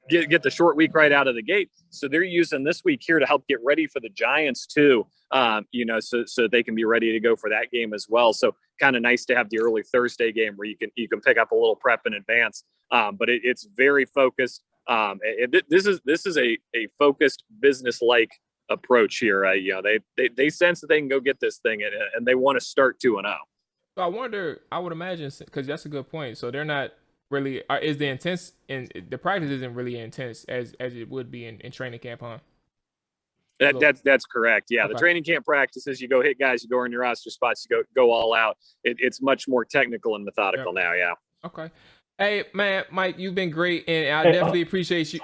You get the short week right out of the gate. So they're using this week here to help get ready for the Giants too. So they can be ready to go for that game as well. So kind of nice to have the early Thursday game where you can pick up a little prep in advance. But it's very focused. This is a focused business-like approach here. They sense that they can go get this thing and they want to start 2-0. So I wonder, I would imagine, because that's a good point. So they're not really, is the intense, and the practice isn't really intense as it would be in training camp, huh? That's correct. Yeah, Okay. The training camp practices, you go hit guys, you go in your roster spots, you go all out. It's much more technical and methodical now. Yeah. Okay. Hey, man, Mike, you've been great, and I definitely appreciate you.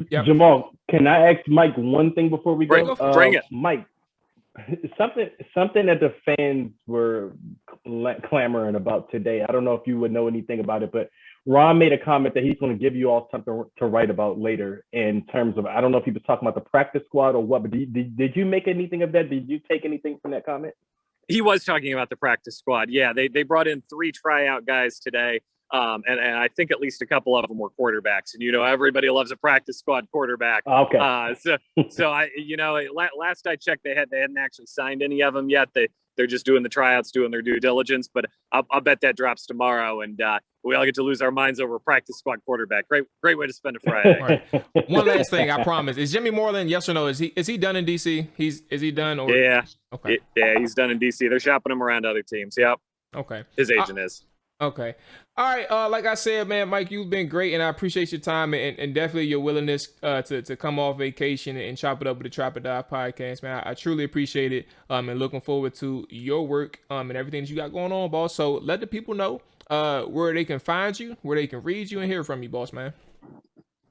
Yep. Jamal, can I ask Mike one thing before we go? Bring it. Mike, something that the fans were clamoring about today. I don't know if you would know anything about it, but Ron made a comment that he's going to give you all something to write about later in terms of, I don't know if he was talking about the practice squad or what, but did you make anything of that? Did you take anything from that comment? He was talking about the practice squad. Yeah, they brought in 3 tryout guys today. And I think at least a couple of them were quarterbacks, and everybody loves a practice squad quarterback. Okay. So I last I checked, they hadn't actually signed any of them yet. They're just doing the tryouts, doing their due diligence. But I'll bet that drops tomorrow, and we all get to lose our minds over a practice squad quarterback. Great way to spend a Friday. Right. One last thing, I promise. Is Jimmy Moreland, yes or no? Is he done in DC? Is he done? Or Yeah. Okay. Yeah, he's done in DC. They're shopping him around other teams. Yep. Okay. His agent is. Okay. All right. Like I said, man, Mike, you've been great, and I appreciate your time and definitely your willingness to come off vacation and chop it up with the Trap or Die podcast, man. I truly appreciate it. And looking forward to your work and everything that you got going on, boss. So let the people know where they can find you, where they can read you and hear from you, boss, man.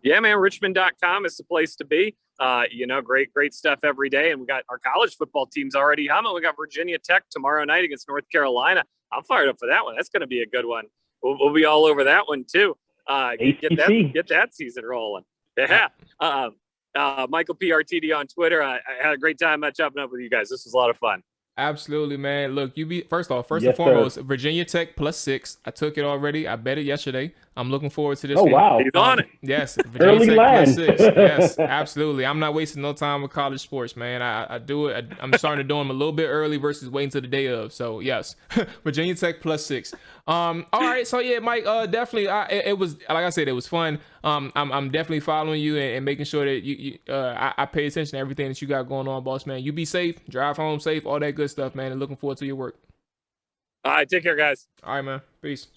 Yeah, man. Richmond.com is the place to be. Great stuff every day. And we got our college football teams already humming. We got Virginia Tech tomorrow night against North Carolina. I'm fired up for that one. That's going to be a good one. We'll be all over that one too. Get that season rolling. Yeah. Michael PRTD on Twitter. I had a great time chopping up with you guys. This was a lot of fun. Absolutely, man. Look, first Yes, and foremost, sir. Virginia Tech +6. I took it already. I bet it yesterday. I'm looking forward to this. Oh, wow. He's on it. Yes, Early Tech line. +6. Yes, absolutely. I'm not wasting no time with college sports, man. I do it. I'm starting to do them a little bit early versus waiting till the day of. So yes, Virginia Tech +6. All right. So yeah, Mike. Definitely. It was, like I said, it was fun. I'm definitely following you and making sure that I pay attention to everything that you got going on, boss man. You be safe, drive home safe, all that good stuff, man. And looking forward to your work. All right. Take care, guys. All right, man. Peace.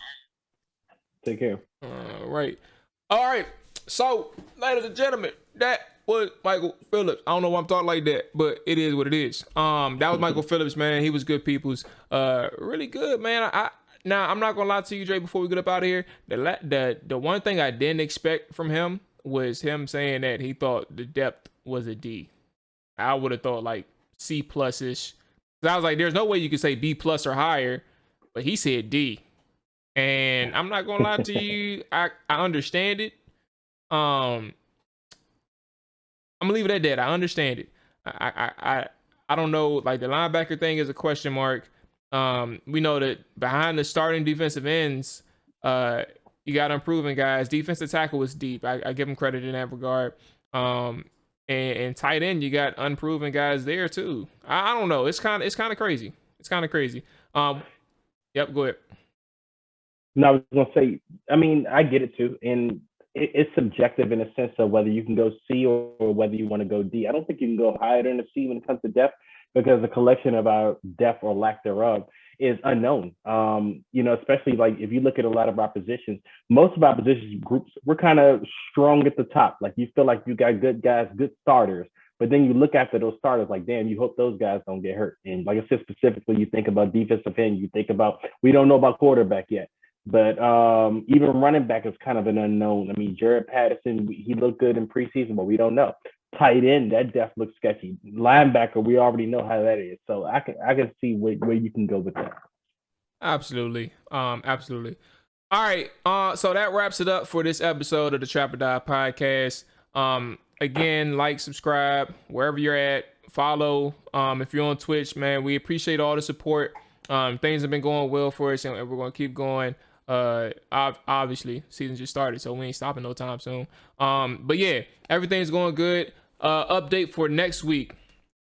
Take care. All right. So, ladies and gentlemen, that was Michael Phillips. I don't know why I'm talking like that, but it is what it is. That was Michael Phillips, man. He was good people's. Really good, man. Now I'm not gonna lie to you, Dre. Before we get up out of here, the one thing I didn't expect from him was him saying that he thought the depth was a D. I would have thought like C+-ish. I was like, there's no way you could say B+ or higher, but he said D. And I'm not gonna lie to you, I understand it. I'm gonna leave it at that. I understand it. I don't know. Like the linebacker thing is a question mark. We know that behind the starting defensive ends, you got improving guys. Defensive tackle was deep. I give him credit in that regard. And tight end, you got unproven guys there too. I don't know. It's kind of crazy. It's kind of crazy. Yep. Go ahead. No, I was going to say, I mean, I get it too. And it's subjective in a sense of whether you can go C or whether you want to go D. I don't think you can go higher than a C when it comes to depth because the collection of our depth or lack thereof is unknown. Especially like if you look at a lot of our positions, most of our position groups, we're kind of strong at the top. Like you feel like you got good guys, good starters. But then you look after those starters, like, damn, you hope those guys don't get hurt. And like I said, specifically, you think about defensive end, you think about, we don't know about quarterback yet. But even running back is kind of an unknown. I mean, Jared Patterson, he looked good in preseason, but we don't know. Tight end, that depth looks sketchy. Linebacker, we already know how that is. So I can see where you can go with that. Absolutely. Absolutely. All right. So that wraps it up for this episode of the Trap or Die podcast. Again, like, subscribe wherever you're at. Follow. If you're on Twitch, man, we appreciate all the support. Things have been going well for us, and we're going to keep going. Obviously, season just started, so we ain't stopping no time soon. But yeah, everything's going good. Update for next week.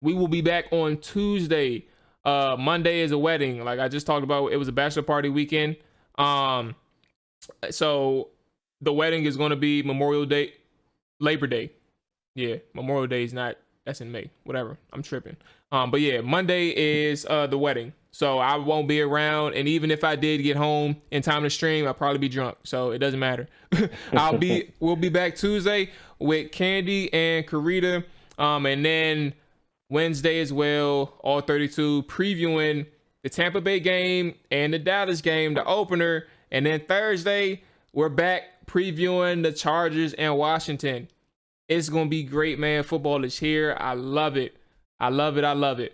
We will be back on Tuesday. Monday is a wedding, like I just talked about. It was a bachelor party weekend. So the wedding is going to be Labor Day. Yeah, Memorial Day is not. That's in May. Whatever. I'm tripping. But yeah, Monday is the wedding. So I won't be around, and even if I did get home in time to stream, I'll probably be drunk. So it doesn't matter. We'll be back Tuesday with Candy and Karita. And then Wednesday as well, all 32, previewing the Tampa Bay game and the Dallas game, the opener. And then Thursday, we're back previewing the Chargers and Washington. It's going to be great, man. Football is here. I love it. I love it.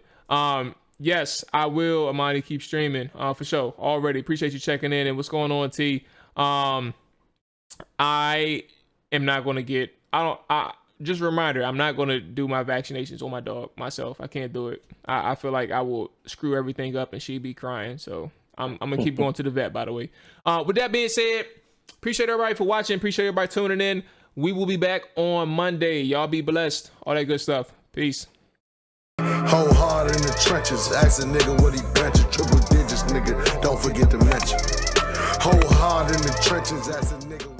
Yes, I will, Amani, keep streaming for sure. Already appreciate you checking in. And what's going on, T? I am not going to get, just a reminder, I'm not going to do my vaccinations on my dog myself. I can't do it. I feel like I will screw everything up and she'd be crying. So I'm going to keep going to the vet, by the way. With that being said, appreciate everybody for watching. Appreciate everybody tuning in. We will be back on Monday. Y'all be blessed. All that good stuff. Peace. Whole hard in the trenches. Ask a nigga what he benching. Triple digits, nigga. Don't forget to mention. Whole hard in the trenches. Ask a nigga.